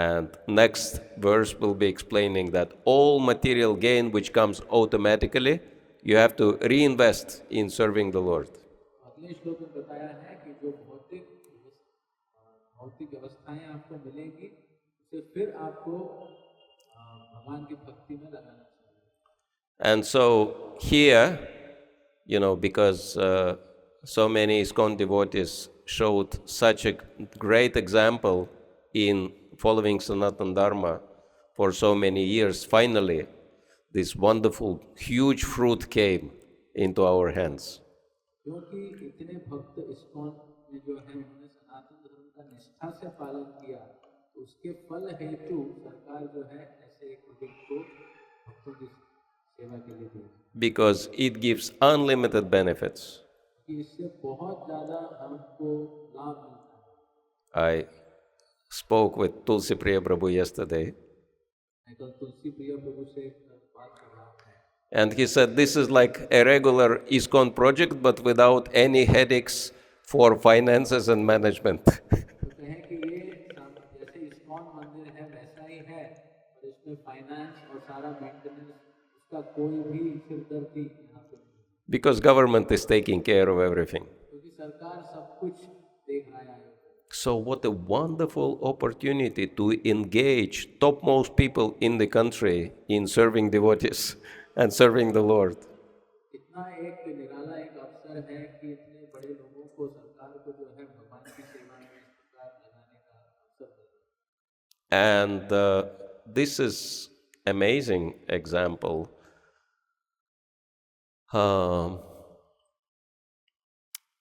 A: And next verse will be explaining that all material gain which comes automatically, you have to reinvest in serving the Lord.
C: अगले श्लोक में बताया है कि जो भौतिक व्यवस्थाएं आपको मिलेंगी उसे फिर आपको भगवान की भक्ति में लगाना चाहिए।
A: And so here, because so many ISKCON devotees showed such a great example in following Sanatana Dharma for so many years, finally, this wonderful, huge fruit came into our hands.
C: क्योंकि इतने भक्त इस्कॉन में जो है उन्होंने सनातन धर्म का निष्ठा से पालन किया, तो उसके फल हेतु सरकार जो है ऐसे एक प्रोजेक्ट को भक्तों की सेवा के लिए दी,
A: because it gives unlimited benefits.
C: कि इससे बहुत ज़्यादा हमको लाभ मिलता है।
A: I spoke with Tulsi Priya Prabhu yesterday,
C: मैं कल तुलसी प्रिया प्रभु से बात कर रहा था,
A: and he said this is like a regular ISKCON project but without any headaches for finances and management.
C: तो कहें कि ये जैसे इस्कॉन मंदिर है वैसा ही है, और इसमें फाइनेंस और सारा मेंटेनेंस उसका कोई भी सिरदर्दी यहाँ पे नहीं,
A: Because government is taking care of everything.
C: क्योंकि सरकार सब कुछ देख रहा है।
A: So what a wonderful opportunity to engage topmost people in the country in serving devotees and serving the Lord.
C: इतना एक निराला एक अवसर है कि इतने बड़े लोगों को सरकार को जो है भगवान की सेवा में इस प्रकार लगाने का अवसर मिला।
A: And this is amazing example.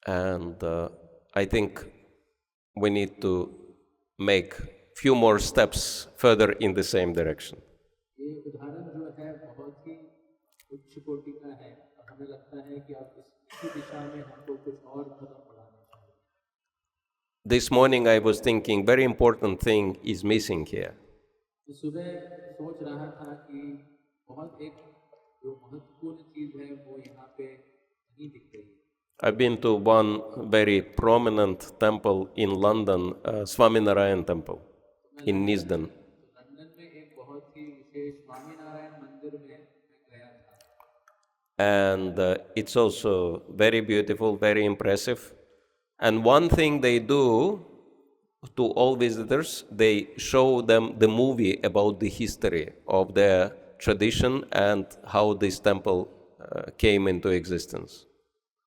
A: And I think we need to make few more steps further in the same direction.
C: ये उदाहरण जो है बहुत ही उच्च कोटि का है, और हमें लगता है कि अब इसी दिशा में हमको कुछ और कदम बढ़ाने चाहिए।
A: This morning I was thinking very important thing is missing here.
C: तो सुबह सोच रहा था कि बहुत एक जो महत्वपूर्ण चीज है वो यहाँ पे नहीं दिख रही है।
A: I've been to one very prominent temple in London, Swaminarayan Temple in Nisden.
C: London में एक बहुत ही विशेष स्वामीनारायण मंदिर में मैं गया था,
A: And it's also very beautiful, very impressive. And one thing they do to all visitors, they show them the movie about the history of their tradition and how this temple came into existence.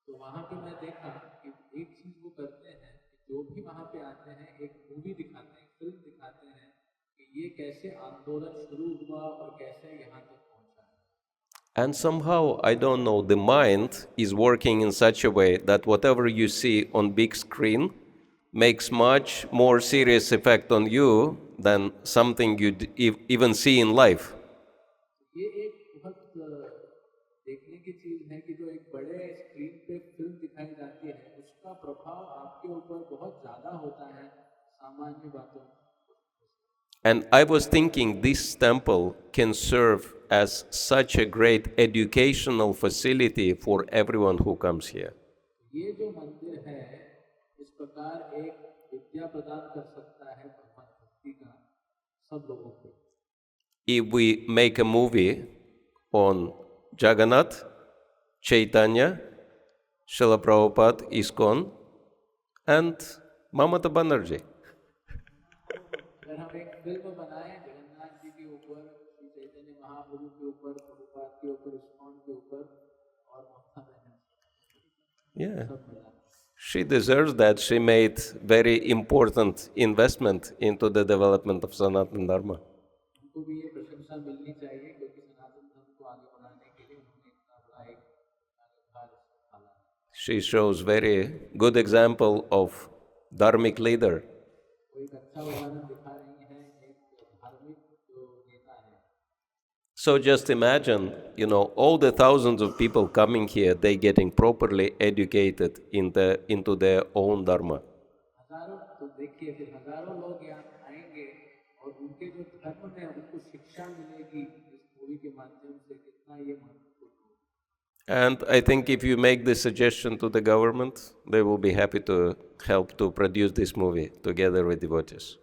C: तो वहाँ पे मैं देखा कि एक चीज वो करते हैं कि जो भी वहाँ पे आते हैं एक मूवी दिखाते हैं, फिल्म दिखाते हैं कि ये कैसे आंदोलन शुरू हुआ और कैसे यहाँ तक पहुँचा है।
A: And somehow, I don't know, the mind is working in such a way that whatever you see on big screen makes much more serious effect on you than something you even see in life.
C: ये एक बहुत देखने की चीज है कि जो एक बड़े स्क्रीन पे फिल्म दिखाई जाती है उसका प्रभाव आपके ऊपर बहुत ज्यादा होता है सामान्य बातों में।
A: And I was thinking this temple can serve as such a great educational facility for everyone who comes here.
C: ये जो मंदिर है इस प्रकार एक विद्या प्रदान कर सकता है भगवान भक्ति का सब लोगों को।
A: If we make a movie on Jagannath, Chaitanya, Srila Prabhupada, ISKCON, and Mamata Banerjee.
C: अगर हम एक फिल्म बनाएं जगन्नाथ जी के ऊपर, श्री चैतन्य महाप्रभु के ऊपर, प्रभुपाद के ऊपर, इस्कॉन के ऊपर और ममता बनर्जी,
A: Yeah.
C: सब मिला।
A: She deserves that. She made very important investment into the development of Sanatana Dharma.
C: उनको भी ये प्रशंसा मिलनी चाहिए क्योंकि सनातन धर्म को आगे बढ़ाने के लिए उन्होंने इतना बड़ा एक भार संभाला।
A: She shows very good example of dharmic leader.
C: वो एक अच्छा उदाहरण दिखा रही हैं एक धार्मिक जो नेता है।
A: So just imagine, all the thousands of people coming here, they getting properly educated into their own dharma.
C: हजारों, तो देखिए फिर हजारों लोग यहाँ आएंगे और उनके जो धर्म में उनको शिक्षा मिलेगी इस मूवी के माध्यम से, कितना ये महत्वपूर्ण है।
A: And I think if you make this suggestion to the government, they will be happy to help to produce this movie together with devotees.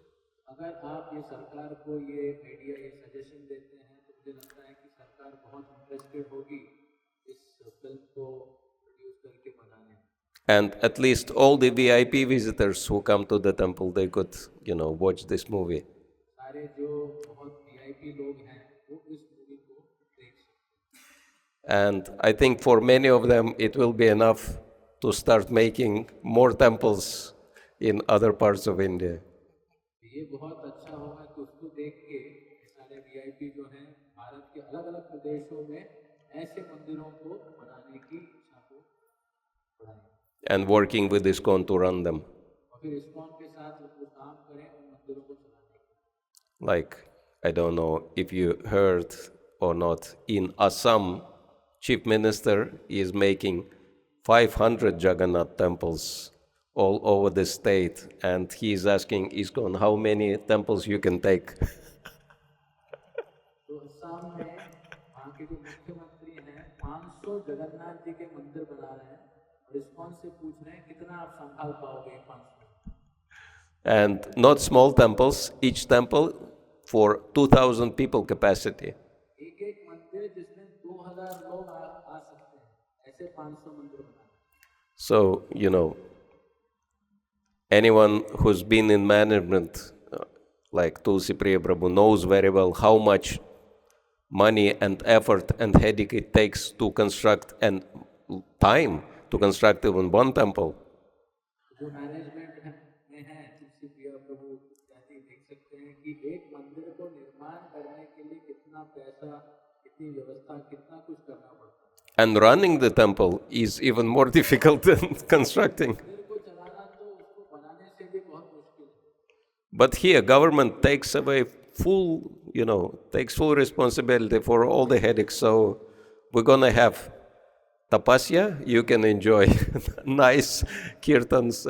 C: अगर आप ये सरकार को ये आइडिया ये सजेशन देते हैं तो मुझे लगता है कि सरकार बहुत इंटरेस्टेड होगी इस फिल्म को प्रोड्यूस करके बनाने में।
A: And at least all the VIP visitors who come to the temple, they could, watch this movie.
C: सारे जो बहुत VIP लोग हैं वो इस मूवी को देख सकते हैं।
A: And I think for many of them, it will be enough to start making more temples in other parts of India.
C: ये बहुत अच्छा होगा कि उसको देख के सारे VIP जी जो हैं भारत के अलग अलग प्रदेशों में ऐसे मंदिरों को बनाने की इच्छा को बढ़ाएं
A: and working with ISKCON to run them.
C: और फिर इस्कॉन के साथ वो काम करें उन मंदिरों को चलाने के।
A: Like, I don't know if you heard or not, in Assam, Chief Minister is making 500 Jagannath temples all over the state, and he is asking ISKCON how many temples you can take.
C: तो असम में वहाँ के जो मुख्यमंत्री हैं 500 जगन्नाथ जी के मंदिर बना रहे हैं और इस्कॉन से पूछ रहे हैं कितना आप संभाल पाओगे 500।
A: And not small temples, each temple for 2,000 people capacity.
C: एक एक मंदिर जिसमें 2000 लोग आ सकते हैं, ऐसे 500 मंदिर बनाए।
A: So, anyone who's been in management, like Tulsi Priya Prabhu, knows very well how much money and effort and headache it takes to construct, and time to construct even one temple.
C: जो management में है तुलसी प्रिया प्रभु इत्यादि देख सकते हैं कि एक मंदिर को निर्माण करने के लिए कितना पैसा, कितनी व्यवस्था, कितना कुछ करना पड़ता है।
A: And running the temple is even more difficult than constructing.
C: मंदिर को चलाना तो उसको बनाने से भी बहुत मुश्किल है।
A: But here, government takes away takes full responsibility for all the headaches. So we're gonna have tapasya. You can enjoy nice kirtans,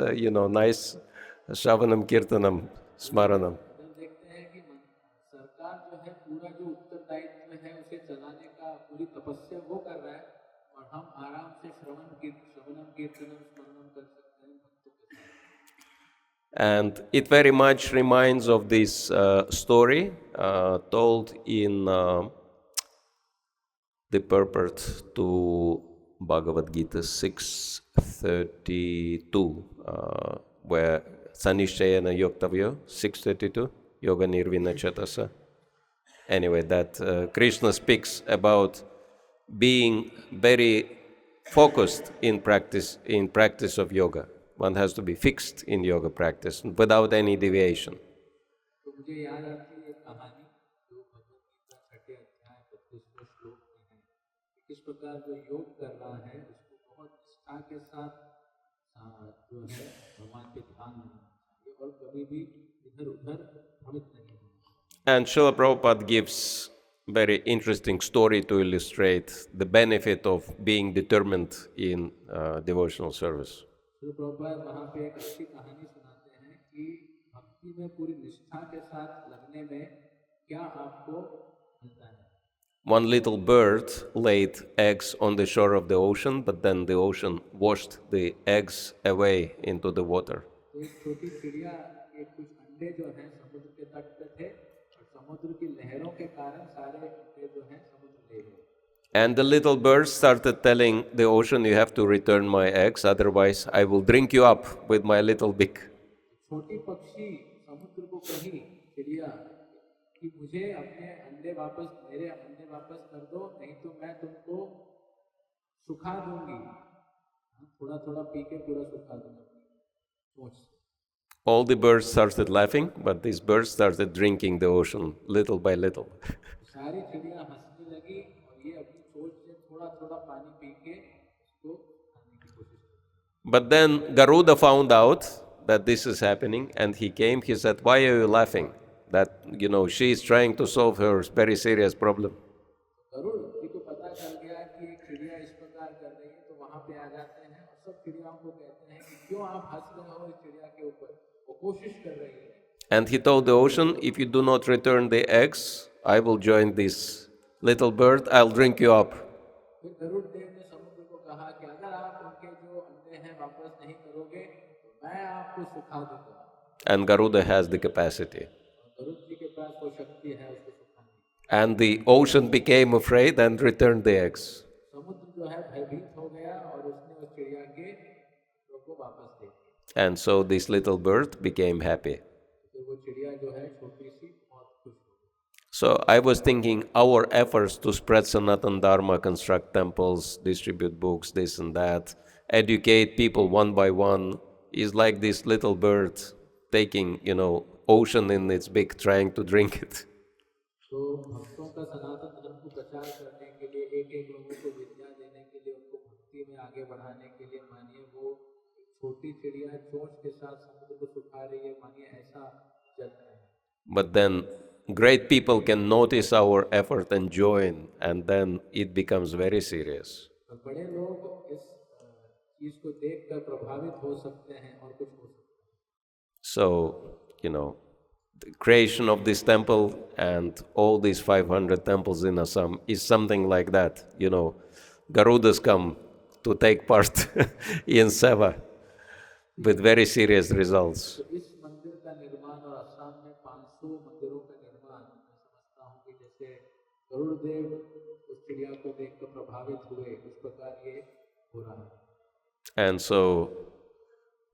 A: nice shavanam, kirtanam, smaranam.
C: हम देखते हैं कि सरकार जो है पूरा जो उत्तरदायित्व है उसे चलाने का पूरी तपस्या वो कर रहा है और हम आराम से श्रवणम कीर्तनम स्मरणम कर सकते हैं भक्तों के साथ।
A: And it very much reminds of this story told in the purport to Bhagavad-gita 6:32, where Sanishchayana Yoktavyo, 6:32, Yoga Nirvina Chetasa. Anyway, that Krishna speaks about being very focused in practice of yoga. One has to be fixed in yoga practice without any deviation.
C: तो मुझे याद आती है एक कहानी जो भगवद गीता 6 अध्याय 32वें श्लोक में है कि किस प्रकार जो योग कर रहा है उसको बहुत निष्ठा के साथ जो है भगवान पे ध्यान देना चाहिए और कभी भी इधर उधर भ्रमित नहीं होना।
A: And Srila Prabhupada gives very interesting story to illustrate the benefit of being determined in devotional service.
C: तो प्रभुपाद वहाँ पे एक अच्छी कहानी सुनाते हैं कि भक्ति में पूरी निष्ठा के साथ लगने में क्या आपको मिलता है।
A: One little bird laid eggs on the shore of the ocean, but then the ocean washed the eggs away into the water.
C: तो एक छोटी चिड़िया के कुछ अंडे जो हैं समुद्र के तट पे थे और समुद्र की लहरों के कारण सारे अंडे जो हैं समुद्र ले गए।
A: And the little bird started telling the ocean, you have to return my eggs, otherwise I will drink you up with my little beak.
C: छोटी पक्षी समुद्र को कही चिड़िया कि मुझे अपने मेरे अंडे वापस कर दो, नहीं तो मैं तुमको सुखा दूंगी, थोड़ा थोड़ा पी के पूरा सुखा दूंगा पूंछ से।
A: All the birds started laughing, but this bird started drinking the ocean little by little.
C: सारी चिड़िया हंसने लगी और ये अपनी चोंच से थोड़ा थोड़ा पानी पी के उसको खाने की कोशिश की।
A: But then Garuda found out that this is happening, and he came, he said, why are you laughing? That, she is trying to solve her very serious problem.
C: Garuda जी को पता चल गया कि एक चिड़िया इस प्रकार कर रही है, तो वहां पे आ जाते हैं और सब चिड़ियाओं को कहते हैं कि क्यों आप हंस रहे हो इस चिड़िया के ऊपर, वो कोशिश कर रही है।
A: And he told the ocean, if you do not return the eggs, I will join this little bird, I'll drink you up.
C: फिर गरुड़ देव ने समुद्र को कहा कि अगर आप उनके जो अंडे हैं वापस नहीं करोगे तो मैं आपको सुखा दूंगा।
A: And Garuda has the capacity.
C: Garuda जी के पास वो शक्ति है उसको सुखाने की।
A: And the ocean became afraid and returned the eggs.
C: समुद्र जो है भयभीत हो गया और उसने उस चिड़िया के अंडों को वापस दे दिया।
A: And so this little bird became happy.
C: फिर वो चिड़िया जो है छोटी सी बहुत खुश हो गई।
A: So I was thinking our efforts to spread Sanatan Dharma, construct temples, distribute books, this and that, educate people one by one, is like this little bird taking, ocean in its beak, trying to drink it.
C: तो तो भक्तों का सनातन धर्म को प्रचार करने के लिए एक एक लोगों को विद्या देने के लिए उनको भक्ति में आगे बढ़ाने के लिए मानिए वो छोटी चिड़िया चोंच के साथ समुद्र को सुखा रही है, मानिए ऐसा चल रहा है।
A: But then great people can notice our effort and join, and then it becomes very serious.
C: तो बड़े लोग इस चीज को देखकर प्रभावित हो सकते हैं और कुछ हो सकता है।
A: So, the creation of this temple and all these 500 temples in Assam is something like that. Garudas come to take part in Seva with very serious results.
C: तो इस मंदिर का निर्माण और असम में 500 मंदिरों का निर्माण, मैं समझता हूँ कि जैसे गरुड़ देव उस चिड़िया को देखकर प्रभावित हुए, उस प्रकार ये हो रहा है।
A: And so,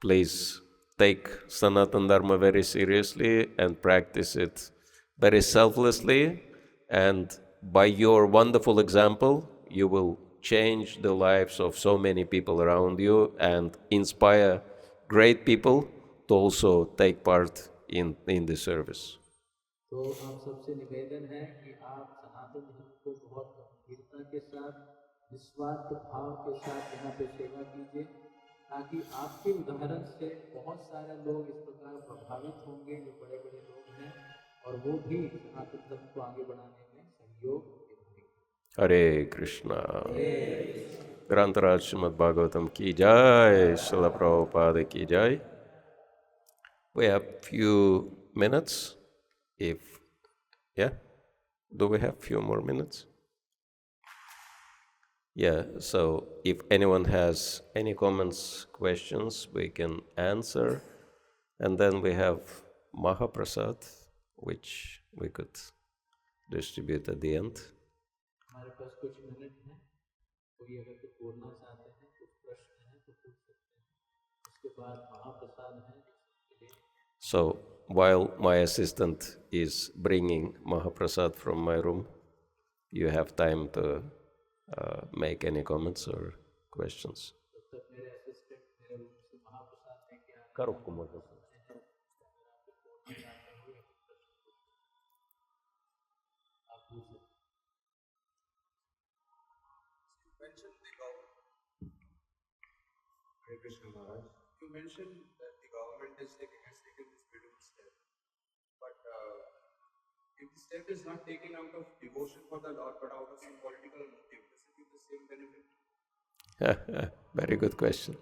A: please take Sanatana Dharma very seriously and practice it very selflessly. And by your wonderful example, you will change the lives of so many people around you and inspire great people to also take part in the service.
C: तो आप सबसे निवेदन है कि आप सनातन धर्म को बहुत गंभीरता के साथ, निस्वार्थ भाव के साथ यहाँ पे सेवा कीजिए, ताकि आपके उदाहरण से बहुत सारे लोग इस प्रकार प्रभावित होंगे जो बड़े बड़े लोग हैं, और वो भी सनातन धर्म को आगे बढ़ाने में सहयोग देंगे।
A: हरे कृष्णा। ग्रंथराज श्रीमद् भागवतम की जय, श्रील प्रभुपाद की जय। We have few minutes. Do we have few more minutes? Yeah, so if anyone has any comments, questions, we can answer. And then we have Mahaprasad, which we could distribute at the end.
C: हमारे पास कुछ minute हैं, कोई अगर कुछ बोलना चाहते हैं, कुछ प्रश्न हैं तो पूछ सकते हैं। उसके बाद महाप्रसाद है।
A: So while my assistant is bringing Mahaprasad from my room, you have time to make any comments or questions.
D: Hare Krishna Maharaj, you mentioned that the government has taken this beautiful step, but if the step is not taken out of devotion for the Lord but out of some political motive, does it give the same benefit?
A: Very good question.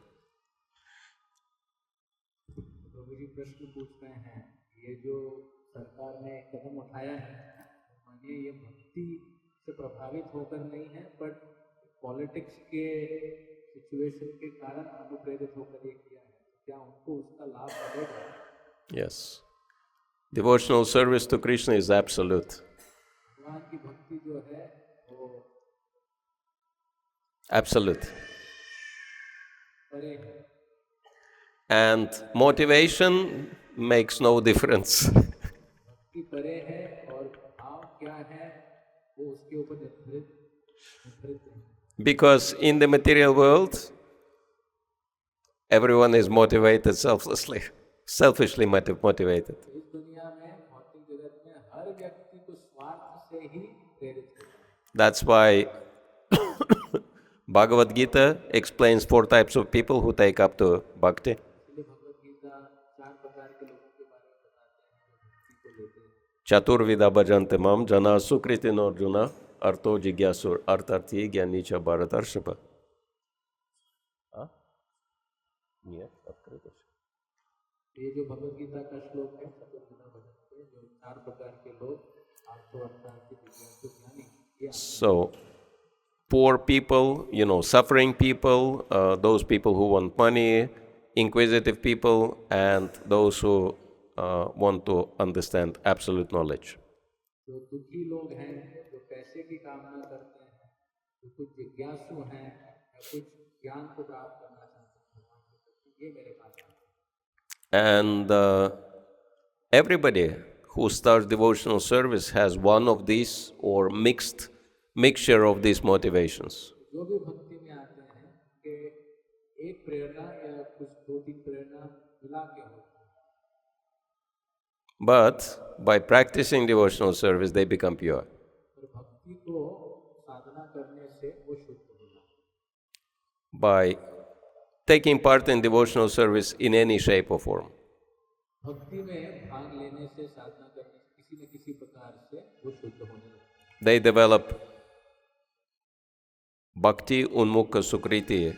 C: तो मेरी प्रश्न पूछ रहे हैं, ये जो सरकार ने कदम उठाया है, मानिए ये भक्ति से प्रभावित होकर नहीं है, बट पॉलिटिक्स के सिचुएशन के कारण अनुप्रेरित होकर ये किया है, क्या उनको उसका लाभ मिलेगा?
A: Yes. Devotional service to Krishna is absolute.
C: भगवान की भक्ति जो है वो
A: Absolute.
C: परे है,
A: And motivation makes no difference.
C: भक्ति परे है और भाव क्या है वो उसके ऊपर निर्धारित है।
A: Because in the material world, everyone is motivated selfishly motivated.
C: इस दुनिया में, भौतिक जगत में हर व्यक्ति को स्वार्थ से ही प्रेरित है।
A: That's why Bhagavad-gita explains 4 types of people who take up to bhakti.
C: इसलिए भगवद-गीता 4 प्रकार के लोगों के बारे में बताते हैं जो भक्ति को लेते हैं।
A: Chaturvida bhajante mam jana sukritino arjuna arto jigyasur artarthi gyani cha bharatarshapa.
C: ये जो भगवद-गीता का श्लोक है, चतुर्विधा भजन पे, जो 4 प्रकार के लोग आपको अर्थार्थी जिज्ञासु ज्ञानी।
A: So, poor people, suffering people, those people who want money, inquisitive people, and those who want to understand absolute knowledge.
C: जो दुखी लोग हैं, जो पैसे की कामना करते हैं, जो कुछ जिज्ञासु हैं या कुछ ज्ञान को प्राप्त करना चाहते हैं, ये मेरे पास आते हैं।
A: And everybody who starts devotional service has one of these or mixture of these motivations.
C: जो भी भक्ति में आते हैं कि एक प्रेरणा या कुछ 2-3 प्रेरणा मिला के होती है।
A: But by practicing devotional service, they become pure.
C: पर भक्ति को साधना करने से वो शुद्ध होगा.
A: By taking part in devotional service in any shape or form.
C: भक्ति में भाग लेने से, साधना करने से किसी न किसी प्रकार से वो शुद्ध होने लगता है.
A: They develop Bhakti Unmukha Sukriti,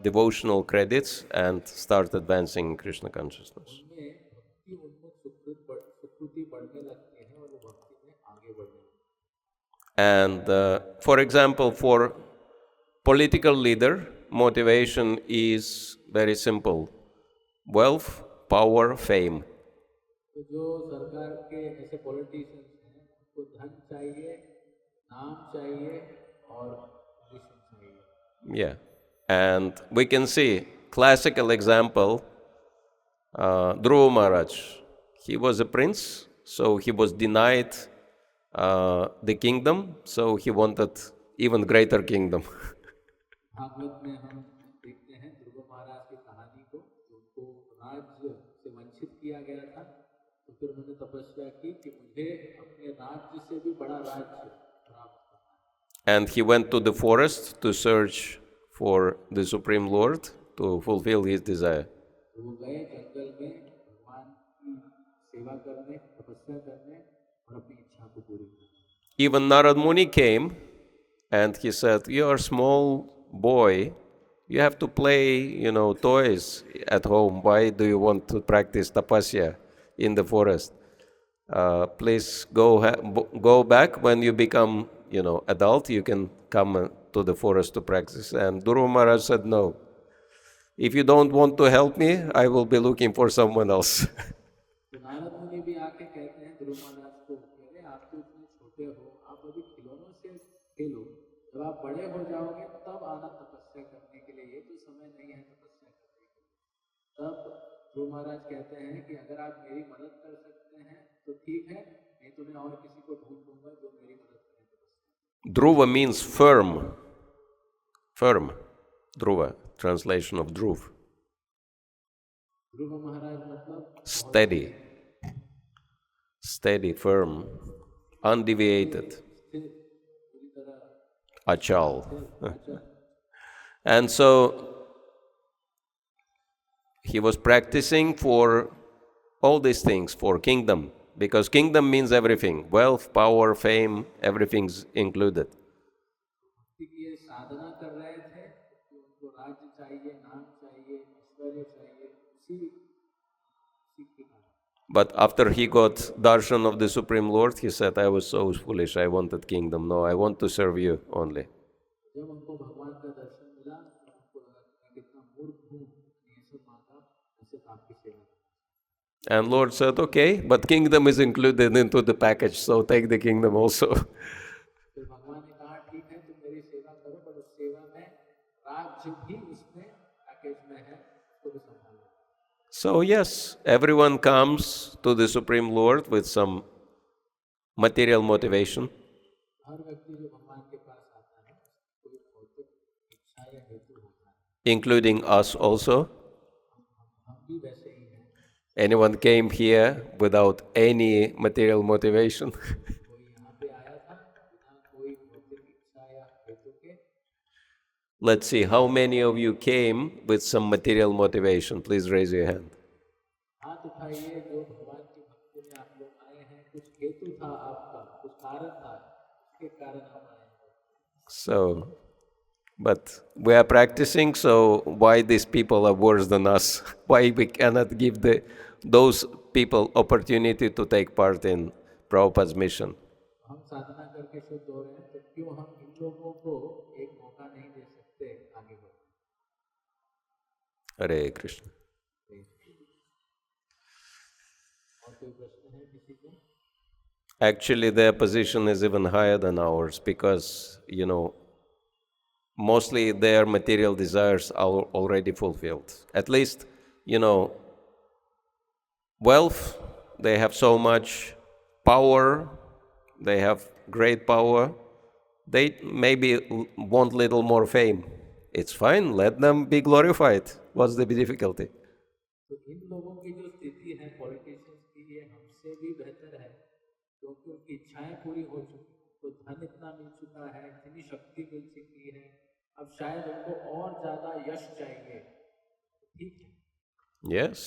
A: devotional credits, and start advancing in Krishna consciousness.
C: उनमें भक्ति उन्मुख सुकृति बढ़ने लगती है और वो भक्ति में आगे बढ़ने लगती है.
A: And for example, for political leader, motivation is very simple: wealth, power, fame.
C: तो जो सरकार के ऐसे पॉलिटिशियंस हैं, उनको धन चाहिए, नाम चाहिए और पोजीशन चाहिए.
A: Yeah. And we can see classical example, Dhruva Maharaj. He was a prince, so he was denied the kingdom, so he wanted even greater kingdom.
C: Bhagavat में हम देखते हैं ध्रुव महाराज की कहानी को, जो उनको राज्य से वंचित किया गया था, तो फिर उन्होंने तपस्या की कि मुझे अपने राज्य से भी बड़ा राज्य प्राप्त करना है.
A: And he went to the forest to search for the Supreme Lord to fulfill his desire.
C: तो वो गए जंगल में भगवान की सेवा करने, तपस्या करने और अपनी इच्छा को पूरी करने.
A: Even Narad Muni came and he said, "You are a small boy, you have to play, toys at home. Why do you want to practice tapasya in the forest? Please go back when you become, adult. You can come to the forest to practice." And Dhruva Maharaj said, "No. If you don't want to help me, I will be looking for someone else."
C: तो नारद मुनि भी आके कहते हैं ध्रुव महाराज को, अरे आप तो इतने छोटे हो, आप अभी खिलौनों से खेलो, जब आप बड़े हो जाओगे तब आना तपस्या करने के लिए, ये तो समय नहीं है तपस्या करने के लिए. तब ध्रुव महाराज कहते हैं कि अगर आप मेरी मदद कर सकते हैं तो ठीक है, नहीं तो मैं और किसी को ढूंढ लूंगा जो मेरी मदद करे तपस्या.
A: Dhruva means firm. Firm. Dhruva, translation of Dhruv.
C: ध्रुव महाराज मतलब
A: Steady. Steady, firm, undeviated.
C: स्थिर, पूरी तरह
A: Achal.
C: अच्छा.
A: And so he was practicing for all these things, for kingdom, because kingdom means everything: wealth, power, fame, everything's included.
C: भक्ति की ये साधना कर रहे थे कि उनको राज्य चाहिए, नाम चाहिए, ऐश्वर्य चाहिए, उसी के कारण.
A: But after he got darshan of the Supreme Lord, he said, "I was so foolish, I wanted kingdom. No, I want to serve you only."
C: जब उनको भगवान का दर्शन मिला तो उनको लगा कि मैं कितना मूर्ख हूँ, ये सब मांगा, ऐसे आपकी सेवा करना.
A: And Lord said, "Okay, but kingdom is included into the package, so take the kingdom also."
C: फिर भगवान ने कहा ठीक है तुम मेरी सेवा करो, पर उस सेवा में राज्य भी उसमें पैकेज में है, उसको भी संभालो.
A: So yes, everyone comes to the Supreme Lord with some material motivation,
C: हर व्यक्ति जो भगवान के पास आता है कोई भौतिक इच्छा या हेतु होता है.
A: including us also.
C: हम भी वैसे ही हैं.
A: Anyone came here without any material motivation?
C: कोई यहाँ पे आया था बिना कोई भौतिक इच्छा या हेतु के.
A: Let's see, how many of you came with some material motivation? Please raise your hand.
C: हाथ उठाइए जो भगवान की भक्ति में आप लोग आए हैं, कुछ हेतु था आपका, कुछ कारण था, उसके कारण आप आए हैं.
A: So, but we are practicing, so why these people are worse than us? Why we cannot give those people opportunity to take part in Prabhupada's mission?
C: हम साधना करके शुद्ध हो रहे हैं, तो क्यों हम इन लोगों को एक मौका नहीं दे सकते आगे बढ़ने.
A: Hare Krishna.
C: और कोई प्रश्न है किसी को?
A: Actually, their position is even higher than ours because, mostly their material desires are already fulfilled. At least, wealth, they have so much power, they have great power. They maybe want little more fame. It's fine, let them be glorified. What's the difficulty?
C: तो इन लोगों की जो स्थिति है politicians की, ये हमसे भी बेहतर है, क्योंकि उनकी इच्छाएं पूरी हो चुकी, तो धन इतना मिल चुका है, इतनी शक्ति मिल चुकी है, अब शायद उनको और ज्यादा यश चाहिए, ठीक है।
A: Yes,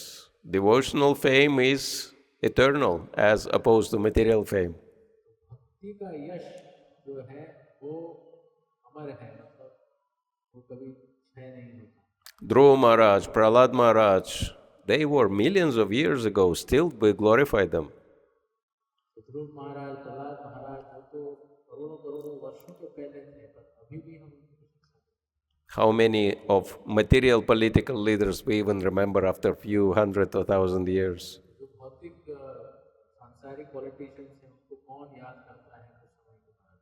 A: devotional fame is eternal as opposed to material fame.
C: भक्ति का यश जो है वो अमर है, मतलब वो कभी क्षय नहीं होता।
A: Dhruva Maharaj, Prahlad Maharaj, they were millions of years ago, still we glorify them.
C: ध्रुव महाराज, प्रहलाद महाराज, वो तो करोड़ों करोड़ों वर्षों के पहले थे, पर अभी भी हम
A: How many of material political leaders we even remember after a few hundred or thousand years?
C: जो भौतिक सांसारिक पॉलिटिशियंस हैं उनको कौन याद करता है कुछ समय के बाद।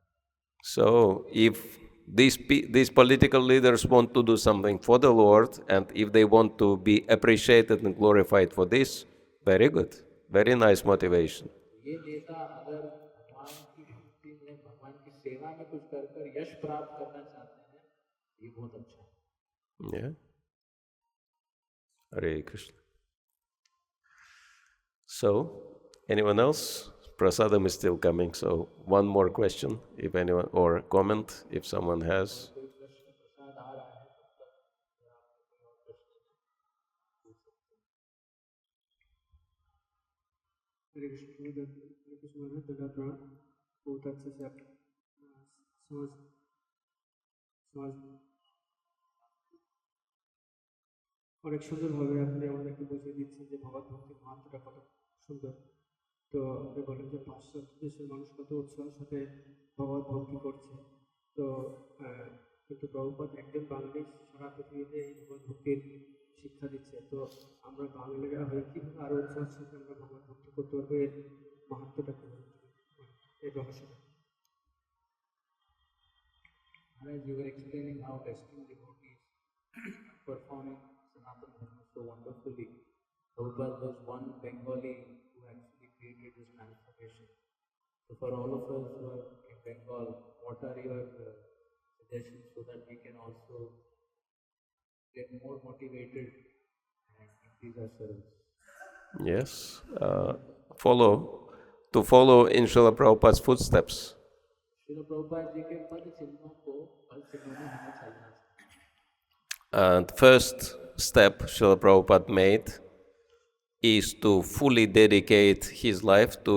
A: So if these political leaders want to do something for the Lord, and if they want to be appreciated and glorified for this, very good, very nice motivation.
C: ये नेता अगर भगवान की भक्ति में, भगवान की सेवा में कुछ कर कर यश प्राप्त करना चाहते हैं, ये बहुत अच्छा है।
A: Yeah. Hare Krishna. So, anyone else? Prasadam is still coming, so one more question, if anyone, or comment, if someone has.
C: कोई प्रश्न प्रसाद आ रहा है तब तक अगर आपको कोई और प्रश्न है, पूछ सकते हैं।
B: हरे कृष्ण महाराज, दादा बहुत अच्छे से आप समझ समझ অনেক সুন্দরভাবে আপনি আমাদেরকে বুঝিয়ে দিচ্ছেন যে ভগবত ভক্তির মাত্রাটা কত সুন্দর। তো আপনি বলেন যে পাশ্চাত্য দেশের মানুষ কত উৎসাহের সাথে ভগবত ভক্তি করছে, তো কিন্তু প্রভুপাদ একজন বাঙালি সারা পৃথিবীতে এই ভগবত ভক্তির শিক্ষা দিচ্ছে, তো আমরা বাঙালিরা হয়ে কীভাবে আরও উৎসাহের সাথে আমরা ভগবত ভক্তি করতে পারবো, এর মাহাত্মটা কীভাবে, এর রহস্যটা?
C: Maharaj, you were explaining how Western devotees performing Sanatana Dharma so wonderfully. Prabhupada was one Bengali who actually created this transformation. So for all of us who are in Bengal, what are your suggestions so that we can also get more motivated and increase our service?
A: Yes, to follow in Srila Prabhupada's footsteps.
C: Srila Prabhupada ji के पद चिन्हों को पद चिन्हों में हमें चलना चाहिए।
A: And first step Srila Prabhupada made is to fully dedicate his life to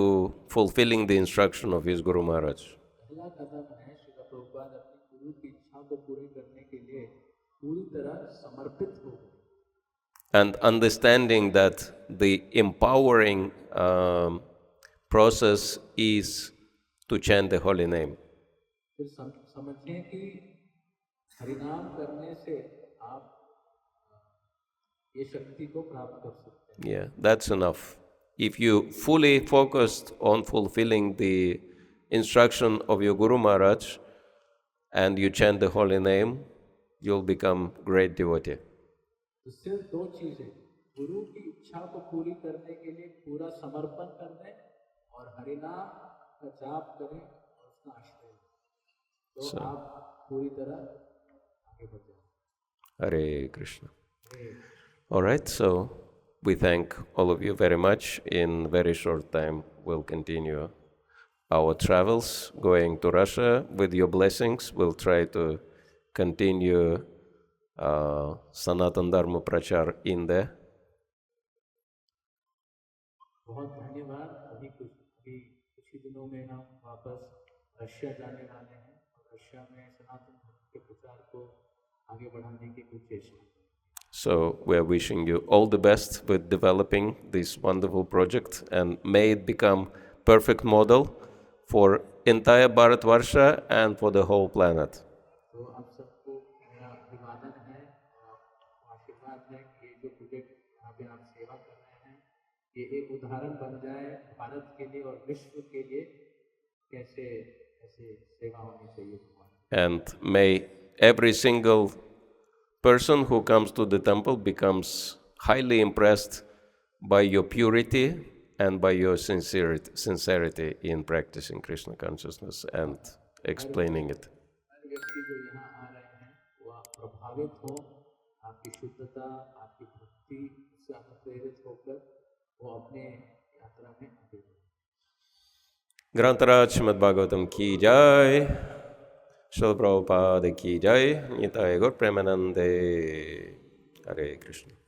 A: fulfilling the instruction of his Guru Maharaj.
C: पहला कदम है श्रील प्रभुपाद अपनी गुरु की इच्छा को पूरी करने के लिए पूरी तरह समर्पित हो गए।
A: And understanding that the empowering process is to chant the holy name.
C: फिर समझें कि हरिनाम करने से आप ये शक्ति को प्राप्त कर सकते हैं।
A: Yeah, that's enough. If you fully focused on fulfilling the instruction of your Guru Maharaj and you chant the holy name, you'll become great devotee.
C: तो सिर्फ दो चीजें, गुरु की इच्छा को पूरी करने के लिए पूरा समर्पण कर दें और हरिनाम का जाप करें और उसका आश्रय लें, तो आप पूरी तरह आगे बढ़ जाएं।
A: Hare Krishna. All right, so we thank all of you very much. In very short time, we'll continue our travels going to Russia. With your blessings, we'll try to continue Sanatan Dharma Prachar in there.
C: बहुत धन्यवाद। अभी कुछ ही दिनों में हम वापस Russia जाने वाले हैं और रशिया में सनातन धर्म के प्रचार को आगे बढ़ाने की कुछ चेष्टा।
A: So we are wishing you all the best with developing this wonderful project, and may it become perfect model for entire Bharatvarsha and for the whole planet.
C: तो आप सबको मेरा अभिवादन है और आशीर्वाद है कि ये जो प्रोजेक्ट यहाँ पे आप सेवा कर रहे हैं, ये एक उदाहरण बन जाए भारत के लिए और विश्व के लिए कैसे ऐसे सेवा होनी चाहिए।
A: And may every single person who comes to the temple becomes highly impressed by your purity and by your sincerity in practicing Krishna consciousness and explaining it.
C: हर व्यक्ति जो यहाँ आ रहे हैं वो प्रभावित हो आपकी शुद्धता, आपकी भक्ति से अनुप्रेरित होकर वो अपने यात्रा में आगे बढ़े।
A: Grantharaj Srimad Bhagavatam ki jai, Srila Prabhupada ki jai, Nitai Gaur Premanande, Hare Krishna.